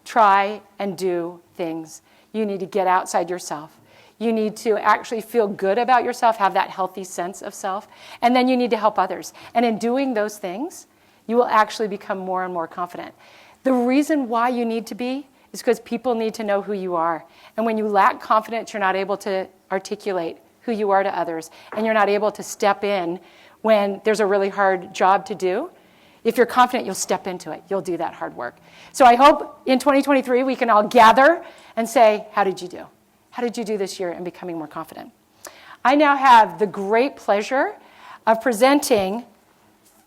try and do things. You need to get outside yourself. You need to actually feel good about yourself, have that healthy sense of self, and then you need to help others. And in doing those things, you will actually become more and more confident. The reason why you need to be is because people need to know who you are. And when you lack confidence, you're not able to articulate who you are to others, and you're not able to step in when there's a really hard job to do. If you're confident, you'll step into it. You'll do that hard work. So I hope in 2023 we can all gather and say, how did you do? How did you do this year in becoming more confident? I now have the great pleasure of presenting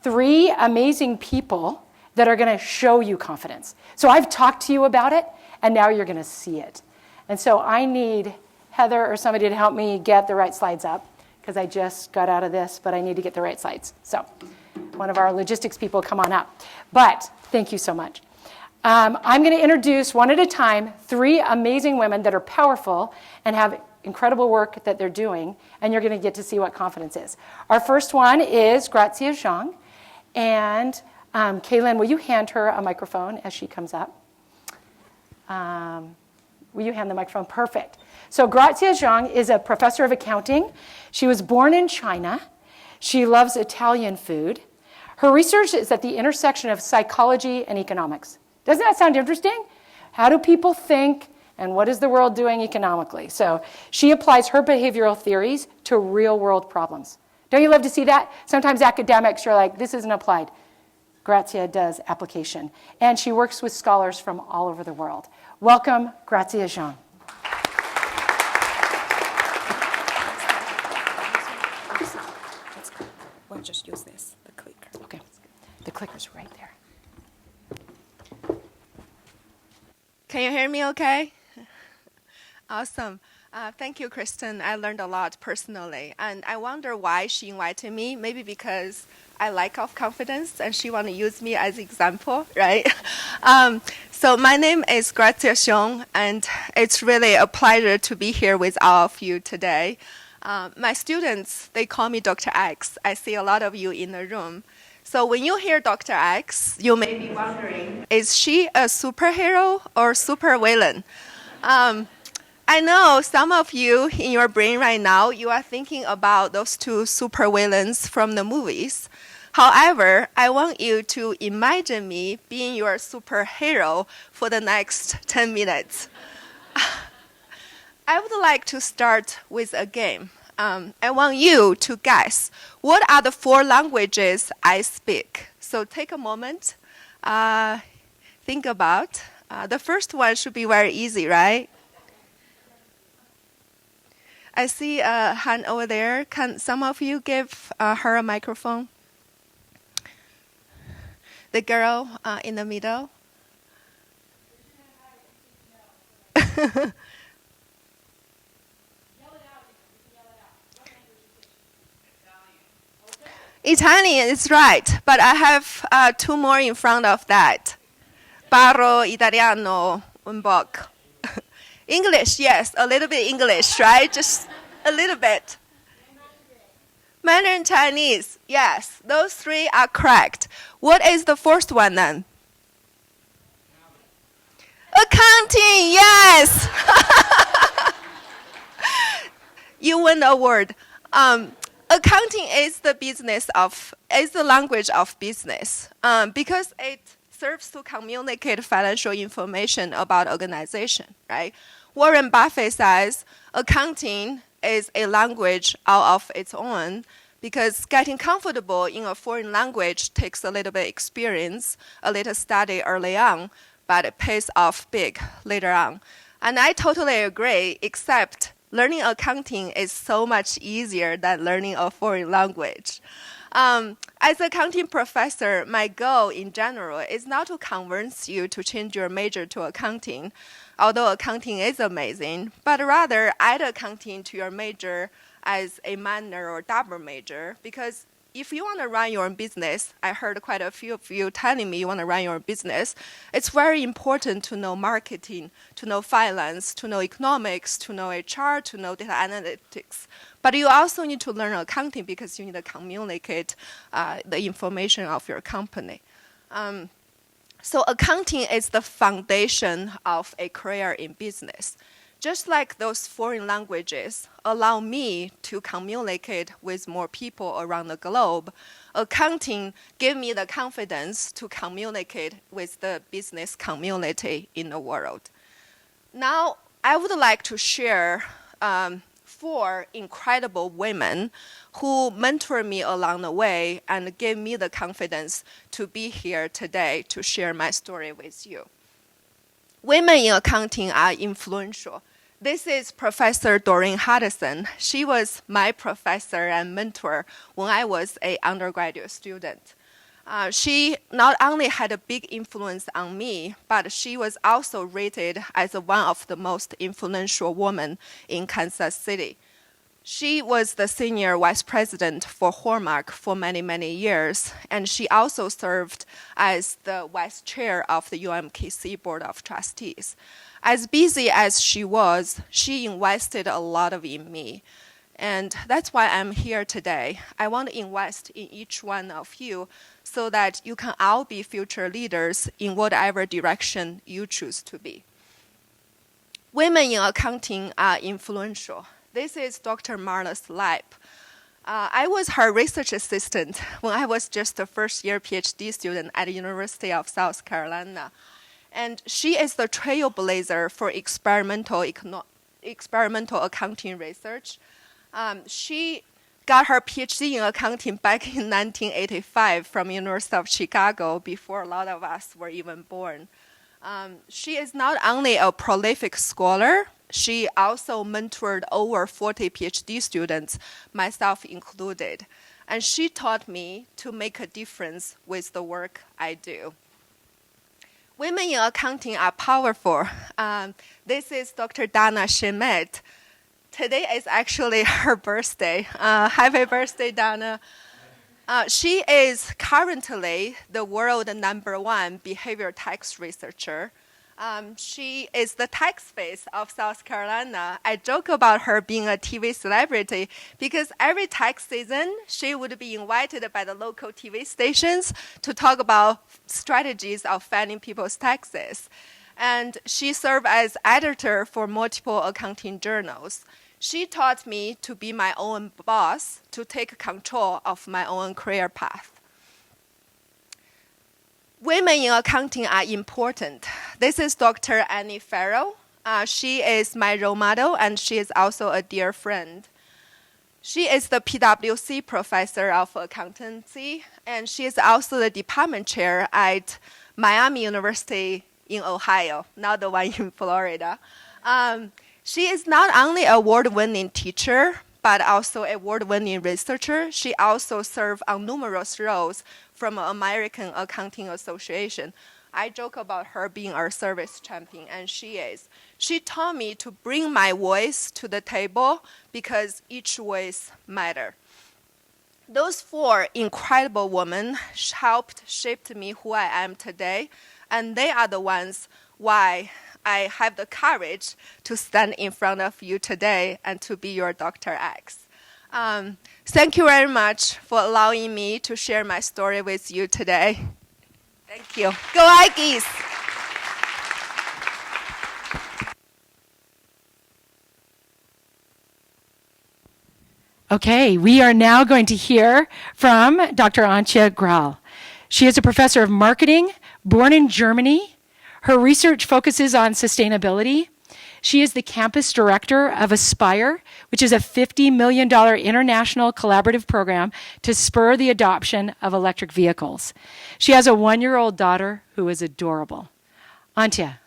3 amazing people that are going to show you confidence. So I've talked to you about it, and now you're going to see it. And so I need Heather or somebody to help me get the right slides up, because I just got out of this, but I need to get the right slides. So one of our logistics people, come on up. But thank you so much. I'm going to introduce one at a time 3 amazing women that are powerful and have incredible work that they're doing, and you're going to get to see what confidence is. Our first one is Grazia Zhang, and Kaylin, will you hand her a microphone as she comes up? Will you hand the microphone? Perfect. So Grazia Zhang is a professor of accounting. She was born in China. She loves Italian food. Her research is at the intersection of psychology and economics. Doesn't that sound interesting? How do people think, and what is the world doing economically? So she applies her behavioral theories to real-world problems. Don't you love to see that? Sometimes academics are like, this isn't applied. Grazia does application. And she works with scholars from all over the world. Welcome, Grazia Zhang. We'll just use this, the clicker. Okay. The clicker's right there. Can you hear me okay? Awesome. Thank you, Kristen. I learned a lot personally. And I wonder why she invited me. Maybe because I lack of confidence and she want to use me as example, right? So my name is Grazia Zhang, and it's really a pleasure to be here with all of you today. My students, they call me Dr. X. I see a lot of you in the room. So when you hear Dr. X, you may be wondering, is she a superhero or supervillain? I know some of you in your brain right now, you are thinking about those 2 supervillains from the movies. However, I want you to imagine me being your superhero for the next 10 minutes. I would like to start with a game. I want you to guess what are the 4 languages I speak. So take a moment, think about. The first one should be very easy, right? I see a hand over there. Can some of you give her a microphone? The girl in the middle. Italian is right, but I have 2 more in front of that. Parlo italiano un poco. English, yes, a little bit English, right? Just a little bit. Mandarin Chinese, yes, those 3 are correct. What is the 4th one then? Accounting, yes! You win the award. Accounting is the language of business because it serves to communicate financial information about organization, right? Warren Buffett says accounting is a language all of its own because getting comfortable in a foreign language takes a little bit experience, a little study early on, but it pays off big later on. And I totally agree, except learning accounting is so much easier than learning a foreign language. As an accounting professor, my goal in general is not to convince you to change your major to accounting, although accounting is amazing, but rather add accounting to your major as a minor or double major, because if you want to run your own business, I heard quite a few of you telling me you want to run your own business, it's very important to know marketing, to know finance, to know economics, to know HR, to know data analytics. But you also need to learn accounting because you need to communicate the information of your company. So accounting is the foundation of a career in business. Just like those foreign languages allow me to communicate with more people around the globe, accounting gave me the confidence to communicate with the business community in the world. Now, I would like to share 4 incredible women who mentored me along the way and gave me the confidence to be here today to share my story with you. Women in accounting are influential. This is Professor Doreen Hudson. She was my professor and mentor when I was an undergraduate student. She not only had a big influence on me, but she was also rated as one of the most influential women in Kansas City. She was the senior vice president for Hallmark for many, many years, and she also served as the vice chair of the UMKC Board of Trustees. As busy as she was, she invested a lot in me. And that's why I'm here today. I want to invest in each one of you so that you can all be future leaders in whatever direction you choose to be. Women in accounting are influential. This is Dr. Marla Sleip. I was her research assistant when I was just a first-year PhD student at the University of South Carolina. And she is the trailblazer for experimental accounting research. She got her PhD in accounting back in 1985 from University of Chicago before a lot of us were even born. She is not only a prolific scholar, she also mentored over 40 PhD students, myself included. And she taught me to make a difference with the work I do. Women in accounting are powerful. This is Dr. Dana Schmidt. Today is actually her birthday. Happy birthday, Dana. She is currently the world #1 behavior tax researcher. She is the tax face of South Carolina. I joke about her being a TV celebrity because every tax season, she would be invited by the local TV stations to talk about strategies of filing people's taxes. And she served as editor for multiple accounting journals. She taught me to be my own boss, to take control of my own career path. Women in accounting are important. This is Dr. Annie Farrell. She is my role model, and she is also a dear friend. She is the PwC professor of accountancy, and she is also the department chair at Miami University in Ohio, not the one in Florida. She is not only an award-winning teacher, but also an award-winning researcher. She also served on numerous roles from the American Accounting Association. I joke about her being our service champion, and she is. She taught me to bring my voice to the table because each voice matters. Those 4 incredible women helped shape me who I am today, and they are the ones why I have the courage to stand in front of you today and to be your Dr. X. Thank you very much for allowing me to share my story with you today. Thank you. Go Aggies! Okay, we are now going to hear from Dr. Antje Graal. She is a professor of marketing, born in Germany. Her research focuses on sustainability. She is the campus director of Aspire, which is a $50 million international collaborative program to spur the adoption of electric vehicles. She has a 1-year-old daughter who is adorable. Antje.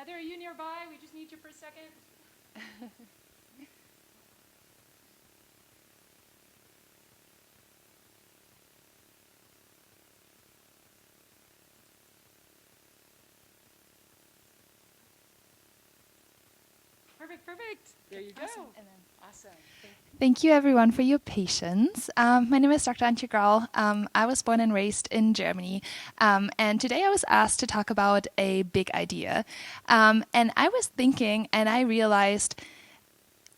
Heather, are you nearby? We just need you for a second. Perfect. There you go. Awesome. Thank you, everyone, for your patience. My name is Dr. Antje Grau. I was born and raised in Germany, and today I was asked to talk about a big idea. And I was thinking, and I realized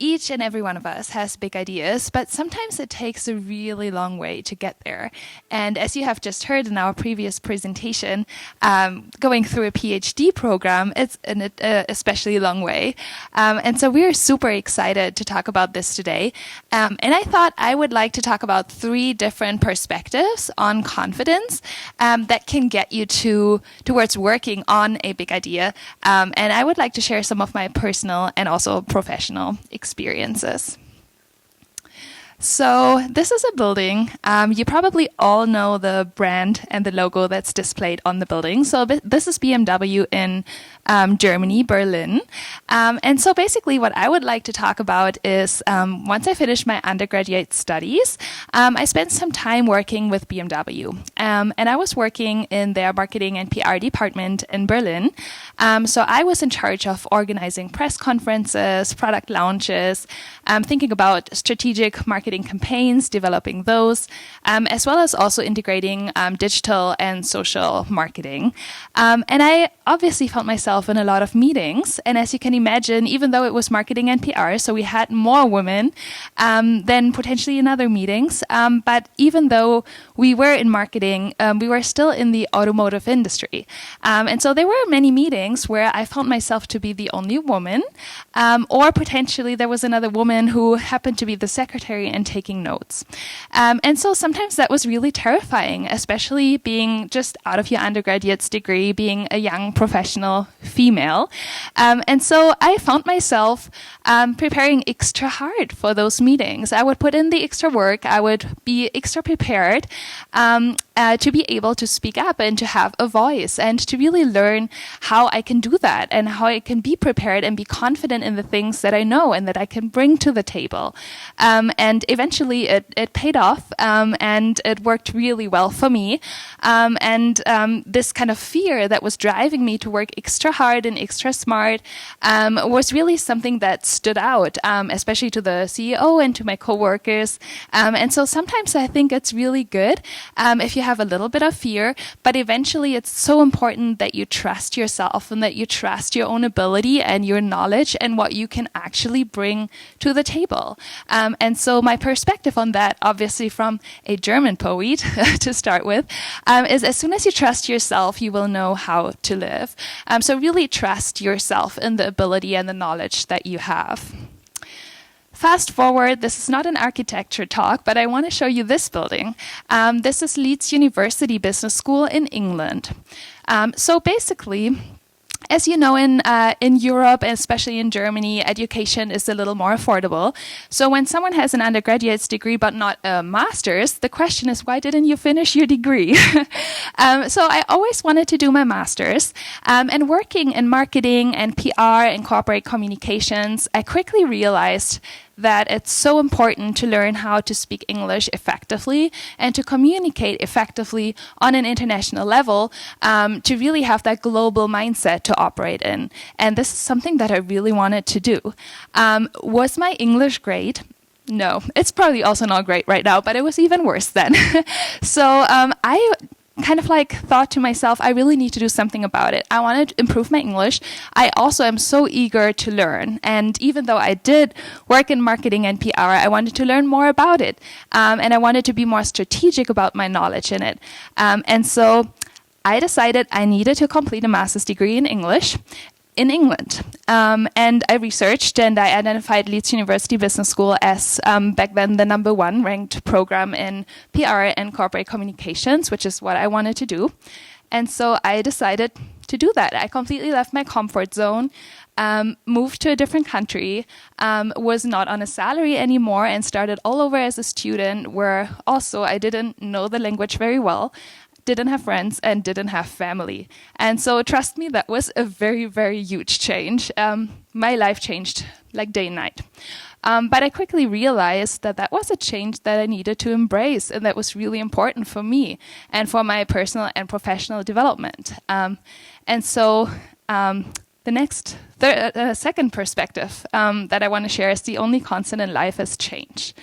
each and every one of us has big ideas, but sometimes it takes a really long way to get there. And as you have just heard in our previous presentation, going through a PhD program, it's an especially long way. And so we're super excited to talk about this today. And I thought I would like to talk about 3 different perspectives on confidence that can get you towards working on a big idea. And I would like to share some of my personal and also professional experiences. So this is a building. You probably all know the brand and the logo that's displayed on the building. So this is BMW in Germany, Berlin. And so basically what I would like to talk about is once I finished my undergraduate studies, I spent some time working with BMW. And I was working in their marketing and PR department in Berlin. So I was in charge of organizing press conferences, product launches, thinking about strategic marketing campaigns, developing those, as well as also integrating digital and social marketing. And I obviously found myself in a lot of meetings. And as you can imagine, even though it was marketing and PR, so we had more women than potentially in other meetings. But even though we were in marketing, we were still in the automotive industry. And so there were many meetings where I found myself to be the only woman, or potentially there was another woman who happened to be the secretary and taking notes. And so sometimes that was really terrifying, especially being just out of your undergraduate's degree, being a young professional female. And so I found myself preparing extra hard for those meetings. I would put in the extra work. I would be extra prepared to be able to speak up and to have a voice and to really learn how I can do that and how I can be prepared and be confident in the things that I know and that I can bring to the table. And eventually it paid off and it worked really well for me. And this kind of fear that was driving me to work extra hard and extra smart was really something that stood out, especially to the CEO and to my coworkers. And so sometimes I think it's really good if you have a little bit of fear, but eventually it's so important that you trust yourself and that you trust your own ability and your knowledge and what you can actually bring to the table. And so my perspective on that, obviously from a German poet to start with, is as soon as you trust yourself, you will know how to live. So really trust yourself in the ability and the knowledge that you have. Fast forward, this is not an architecture talk, but I want to show you this building. This is Leeds University Business School in England. So basically, as you know, in Europe, and especially in Germany, education is a little more affordable. So when someone has an undergraduate's degree but not a master's, the question is, why didn't you finish your degree? So I always wanted to do my master's. And working in marketing and PR and corporate communications, I quickly realized that it's so important to learn how to speak English effectively and to communicate effectively on an international level to really have that global mindset to operate in. And this is something that I really wanted to do. Was my English great? No, it's probably also not great right now, but it was even worse then. So I kind of thought to myself, I really need to do something about it. I wanted to improve my English. I also am so eager to learn. And even though I did work in marketing and PR, I wanted to learn more about it. And I wanted to be more strategic about my knowledge in it. And so I decided I needed to complete a master's degree in English in England. And I researched and I identified Leeds University Business School as back then the #1 ranked program in PR and corporate communications, which is what I wanted to do. And so I decided to do that. I completely left my comfort zone, moved to a different country, was not on a salary anymore, and started all over as a student, where also I didn't know the language very well. didn't have friends, and didn't have family. And so trust me, that was a very, very huge change. My life changed like day and night. But I quickly realized that that was a change that I needed to embrace, and that was really important for me and for my personal and professional development. And so the next second perspective that I want to share is the only constant in life is change.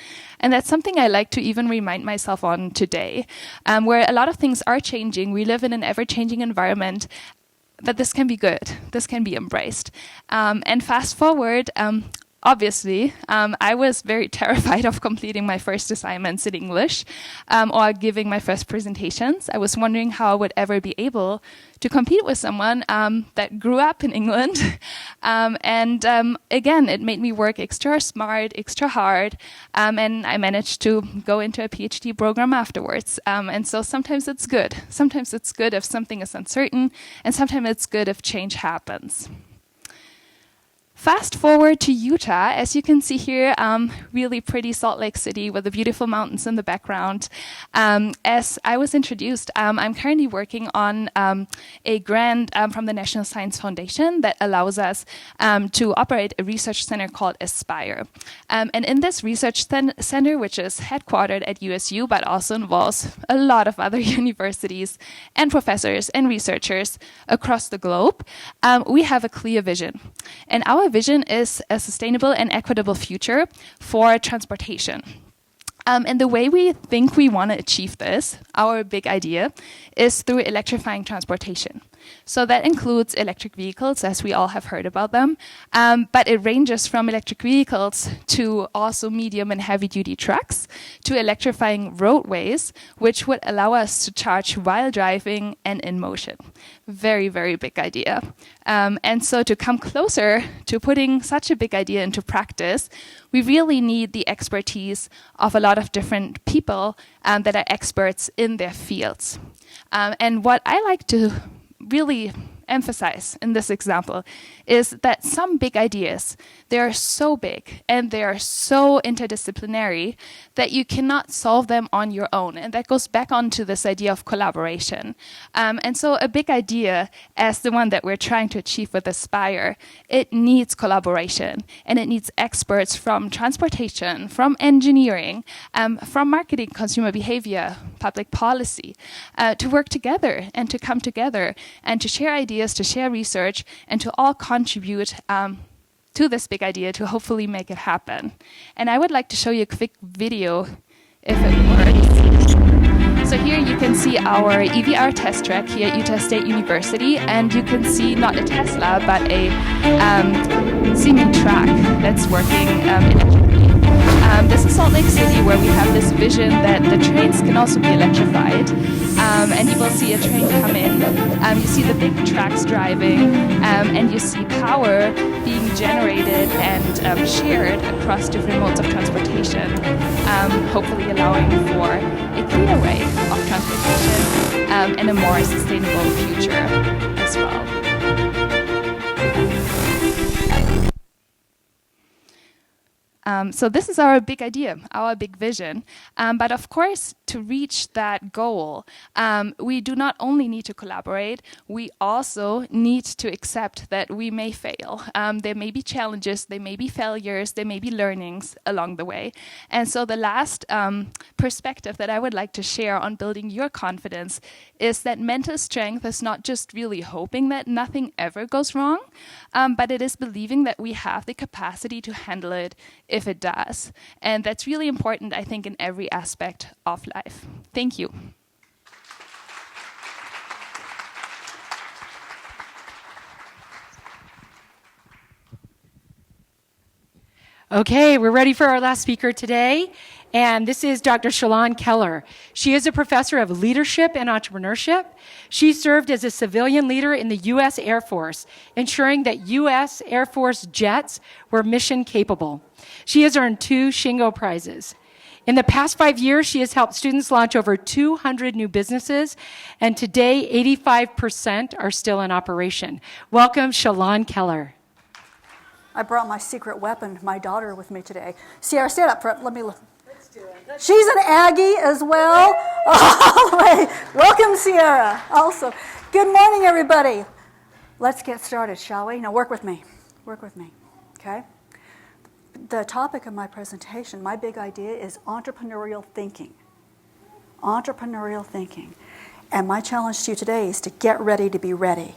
And that's something I like to even remind myself on today, where a lot of things are changing. We live in an ever-changing environment, but this can be good. This can be embraced. And fast forward, obviously, I was very terrified of completing my first assignments in English or giving my first presentations. I was wondering how I would ever be able to compete with someone that grew up in England. Again, it made me work extra smart, extra hard, and I managed to go into a PhD program afterwards. And so sometimes it's good. Sometimes it's good if something is uncertain, and sometimes it's good if change happens. Fast forward to Utah, as you can see here, really pretty Salt Lake City with the beautiful mountains in the background. As I was introduced, I'm currently working on a grant from the National Science Foundation that allows us to operate a research center called Aspire. And in this research center, which is headquartered at USU, but also involves a lot of other universities and professors and researchers across the globe, we have a clear vision. And our vision is a sustainable and equitable future for transportation. And the way we think we want to achieve this, our big idea, is through electrifying transportation. So that includes electric vehicles, as we all have heard about them, but it ranges from electric vehicles to also medium and heavy-duty trucks, to electrifying roadways, which would allow us to charge while driving and in motion. Very, very big idea. And so to come closer to putting such a big idea into practice, we really need the expertise of a lot of different people that are experts in their fields. And what I like to really emphasize in this example is that some big ideas, they are so big and they are so interdisciplinary that you cannot solve them on your own. And that goes back onto this idea of collaboration. And so a big idea, as the one that we're trying to achieve with Aspire, it needs collaboration, and it needs experts from transportation, from engineering, from marketing, consumer behavior, public policy, to work together and to come together and to share ideas, to share research, and to all contribute to this big idea to hopefully make it happen. And I would like to show you a quick video, if it works. So here you can see our EVR test track here at Utah State University, and you can see not a Tesla, but a Siemens track that's working electrically. This is Salt Lake City, where we have this vision that the trains can also be electrified. And you will see a train come in. You see the big tracks driving, and you see power being generated and shared across different modes of transportation, hopefully allowing for a cleaner way of transportation and a more sustainable future as well. So this is our big idea, our big vision. But of course, to reach that goal, we do not only need to collaborate, we also need to accept that we may fail. There may be challenges, there may be failures, there may be learnings along the way. And so the last perspective that I would like to share on building your confidence is that mental strength is not just really hoping that nothing ever goes wrong, but it is believing that we have the capacity to handle it if it does. And that's really important, I think, in every aspect of life. Thank you. Okay, we're ready for our last speaker today, and this is Dr. Shalon Keller. She is a professor of leadership and entrepreneurship. She served as a civilian leader in the U.S. Air Force, ensuring that U.S. Air Force jets were mission capable. She has earned 2 Shingo Prizes. In the past 5 years, she has helped students launch over 200 new businesses, and today, 85% are still in operation. Welcome, Shalon Keller. I brought my secret weapon, my daughter, with me today. Sierra, stand up. Let me look. She's an Aggie as well. All the way. Welcome, Sierra. Also, good morning, everybody. Let's get started, shall we? Now, work with me. Work with me, okay? The topic of my presentation, my big idea is entrepreneurial thinking. Entrepreneurial thinking. And my challenge to you today is to get ready to be ready.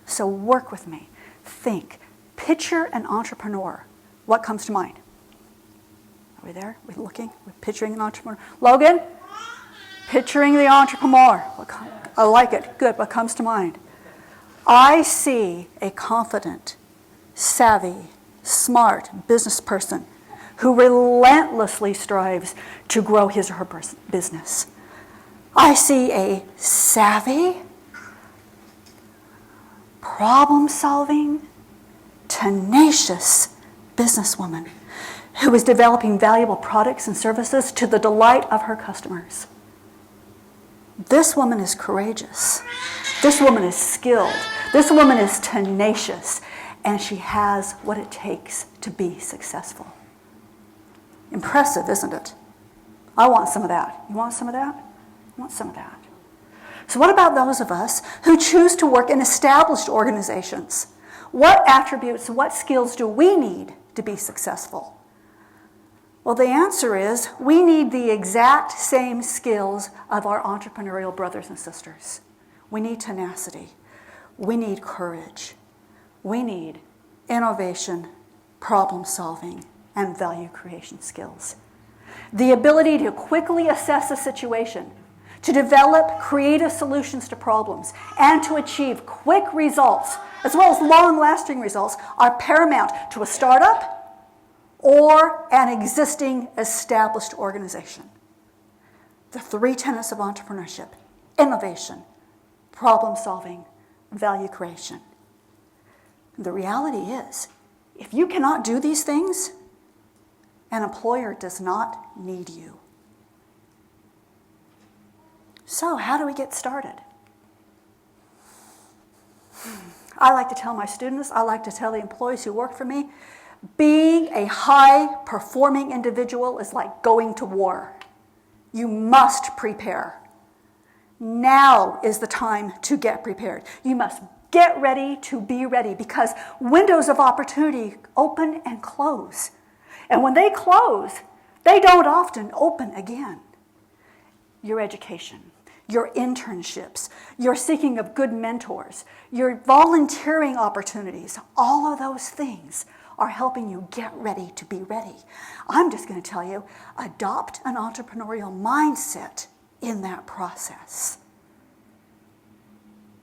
So work with me. Think. Picture an entrepreneur. What comes to mind? Are we there? We're looking? We're picturing an entrepreneur. Logan? Picturing the entrepreneur. I like it. Good. What comes to mind? I see a confident, savvy, smart business person who relentlessly strives to grow his or her business. I see a savvy, problem-solving, tenacious businesswoman who is developing valuable products and services to the delight of her customers. This woman is courageous. This woman is skilled. This woman is tenacious. And she has what it takes to be successful. Impressive, isn't it? I want some of that. You want some of that? I want some of that. So what about those of us who choose to work in established organizations? What attributes, what skills do we need to be successful? Well, the answer is we need the exact same skills of our entrepreneurial brothers and sisters. We need tenacity. We need courage. We need innovation, problem solving, and value creation skills. The ability to quickly assess a situation, to develop creative solutions to problems, and to achieve quick results, as well as long-lasting results, are paramount to a startup or an existing established organization. The three tenets of entrepreneurship: innovation, problem solving, value creation. The reality is, if you cannot do these things, an employer does not need you. So, how do we get started? I like to tell my students, I like to tell the employees who work for me, being a high-performing individual is like going to war. You must prepare. Now is the time to get prepared. You must get ready to be ready, because windows of opportunity open and close. And when they close, they don't often open again. Your education, your internships, your seeking of good mentors, your volunteering opportunities, all of those things are helping you get ready to be ready. I'm just going to tell you, adopt an entrepreneurial mindset in that process.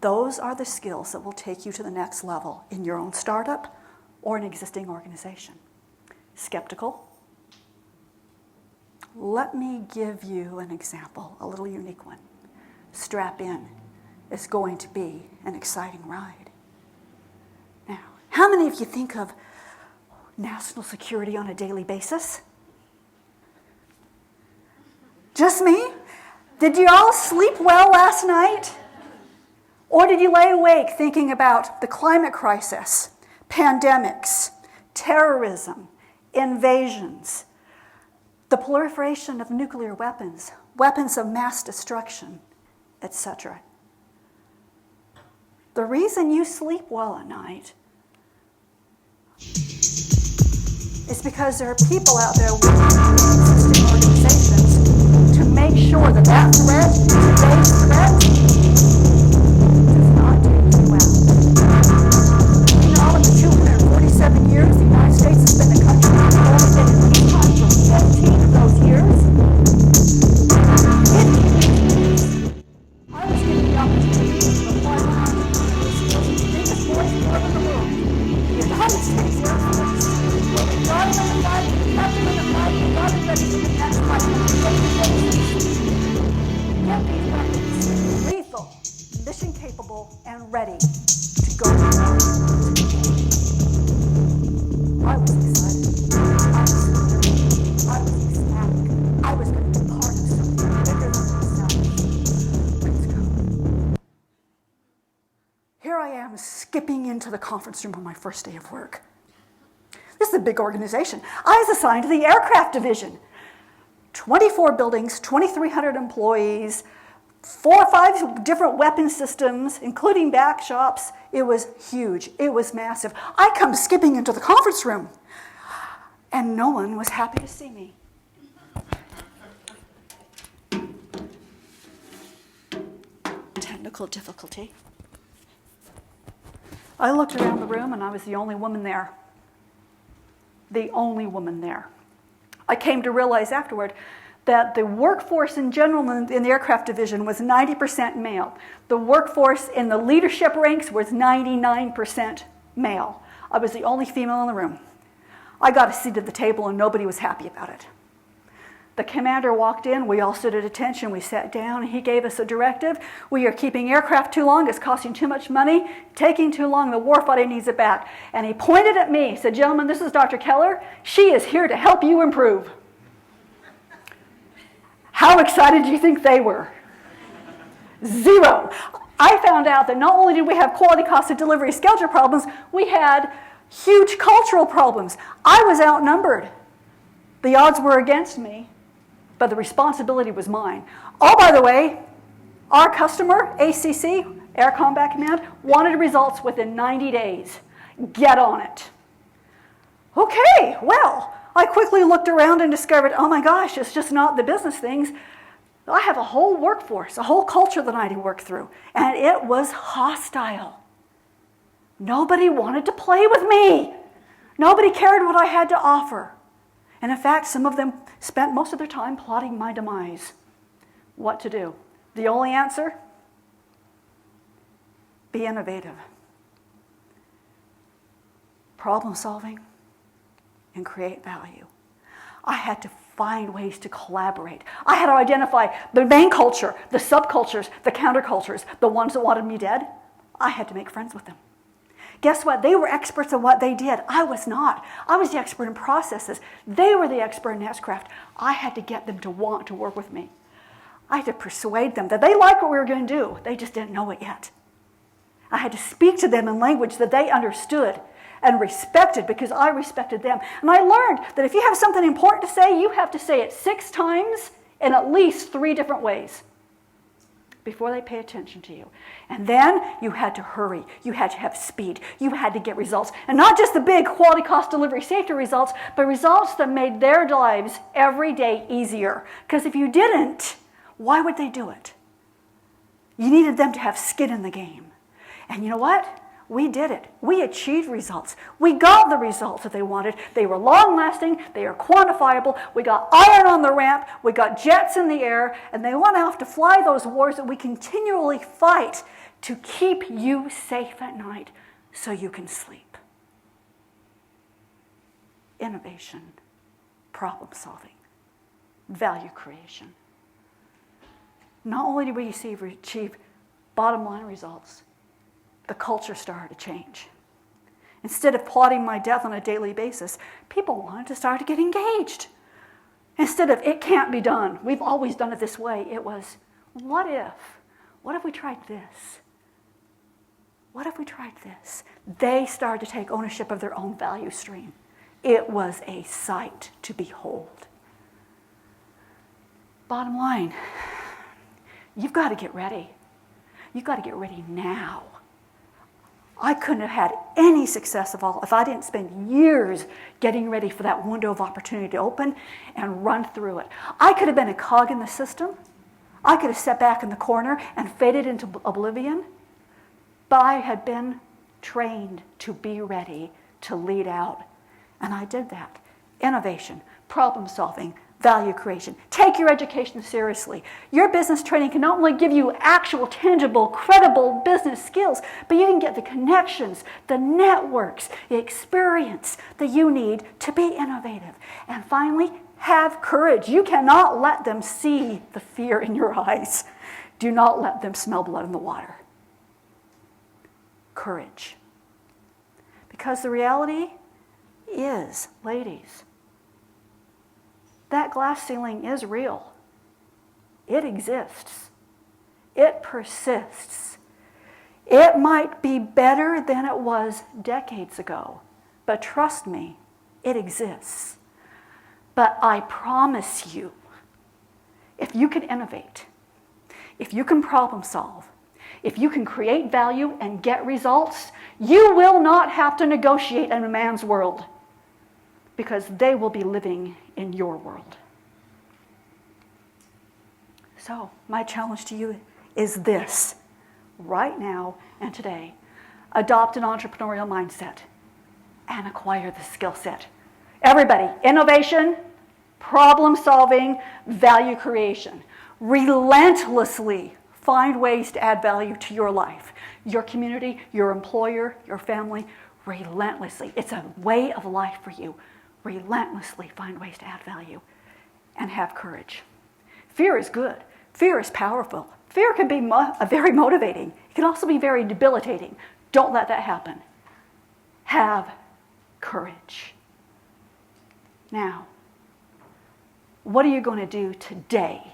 Those are the skills that will take you to the next level in your own startup or an existing organization. Skeptical? Let me give you an example, a little unique one. Strap in. It's going to be an exciting ride. Now, how many of you think of national security on a daily basis? Just me? Did you all sleep well last night? Or did you lay awake thinking about the climate crisis, pandemics, terrorism, invasions, the proliferation of nuclear weapons, weapons of mass destruction, etc.? The reason you sleep well at night is because there are people out there working in existing organizations to make sure that that threat, today's threat, does not take you out. You know, in the 247 years the United States has been a country that's only been in peacetime for 15 of those years. I was given the opportunity to apply my entrepreneurial skills to the biggest boys club in the world, the United States Air Force. Got him in the fight, kept him in the fight, and got him ready for the next fight. Get these weapons lethal, mission capable, and ready to go. I was excited. I was ecstatic. I was going to be part of something bigger than myself. Let's go. Here I am skipping into the conference room on my first day of work. This is a big organization. I was assigned to the aircraft division. 24 buildings, 2,300 employees, 4 or 5 different weapon systems, including back shops. It was huge. It was massive. I come skipping into the conference room, and no one was happy to see me. Technical difficulty. I looked around the room, and I was the only woman there. The only woman there. I came to realize afterward that the workforce in general in the aircraft division was 90% male. The workforce in the leadership ranks was 99% male. I was the only female in the room. I got a seat at the table and nobody was happy about it. The commander walked in, we all stood at attention, we sat down, and he gave us a directive. We are keeping aircraft too long, it's costing too much money, taking too long, the warfighter needs it back. And he pointed at me, said, "Gentlemen, this is Dr. Keller. She is here to help you improve." How excited do you think they were? Zero. I found out that not only did we have quality, cost of delivery, schedule problems, we had huge cultural problems. I was outnumbered. The odds were against me, but the responsibility was mine. Oh, by the way, our customer, ACC, Air Combat Command, wanted results within 90 days. Get on it. Okay, well, I quickly looked around and discovered, oh my gosh, it's just not the business things. I have a whole workforce, a whole culture that I had to work through, and it was hostile. Nobody wanted to play with me. Nobody cared what I had to offer. And in fact, some of them spent most of their time plotting my demise. What to do? The only answer? Be innovative. Problem solving and create value. I had to find ways to collaborate. I had to identify the main culture, the subcultures, the countercultures, the ones that wanted me dead. I had to make friends with them. Guess what? They were experts at what they did. I was not. I was the expert in processes. They were the expert in nestcraft. I had to get them to want to work with me. I had to persuade them that they liked what we were going to do. They just didn't know it yet. I had to speak to them in language that they understood and respected because I respected them. And I learned that if you have something important to say, you have to say it 6 times in at least 3 different ways before they pay attention to you. And then you had to hurry. You had to have speed. You had to get results. And not just the big quality, cost, delivery, safety results, but results that made their lives every day easier. Because if you didn't, why would they do it? You needed them to have skin in the game. And you know what? We did it. We achieved results. We got the results that they wanted. They were long-lasting. They are quantifiable. We got iron on the ramp. We got jets in the air. And they went off to fly those wars that we continually fight to keep you safe at night so you can sleep. Innovation, problem solving, value creation. Not only did we achieve bottom line results, the culture started to change. Instead of plotting my death on a daily basis, people wanted to start to get engaged. Instead of, it can't be done, we've always done it this way, it was, what if? What if we tried this? What if we tried this? They started to take ownership of their own value stream. It was a sight to behold. Bottom line, you've got to get ready. You've got to get ready now. I couldn't have had any success of all if I didn't spend years getting ready for that window of opportunity to open and run through it. I could have been a cog in the system. I could have sat back in the corner and faded into oblivion. But I had been trained to be ready to lead out. And I did that. Innovation, problem solving, value creation. Take your education seriously. Your business training can not only give you actual, tangible, credible business skills, but you can get the connections, the networks, the experience that you need to be innovative. And finally, have courage. You cannot let them see the fear in your eyes. Do not let them smell blood in the water. Courage. Because the reality is, ladies, that glass ceiling is real. It exists. It persists. It might be better than it was decades ago, but trust me, it exists. But I promise you, If you can innovate, if you can problem solve, if you can create value and get results, you will not have to negotiate in a man's world because they will be living in your world. So, my challenge to you is this, right now and today. Adopt an entrepreneurial mindset and acquire the skill set. Everybody, innovation, problem solving, value creation. Relentlessly find ways to add value to your life, your community, your employer, your family. Relentlessly. It's a way of life for you. Relentlessly find ways to add value and have courage. Fear is good. Fear is powerful. Fear can be very motivating. It can also be very debilitating. Don't let that happen. Have courage. Now, what are you going to do today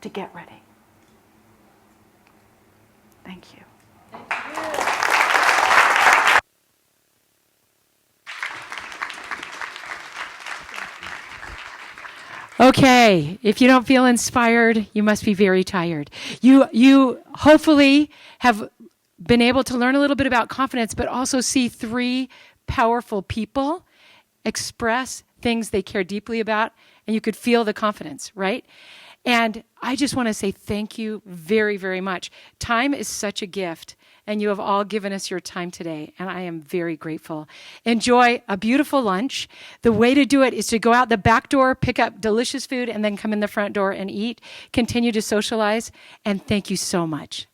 to get ready? Thank you. Okay, if you don't feel inspired, you must be very tired. You hopefully have been able to learn a little bit about confidence, but also see three powerful people express things they care deeply about, and you could feel the confidence, right? And I just want to say thank you very, very much. Time is such a gift, and you have all given us your time today, and I am very grateful. Enjoy a beautiful lunch. The way to do it is to go out the back door, pick up delicious food, and then come in the front door and eat. Continue to socialize, and thank you so much.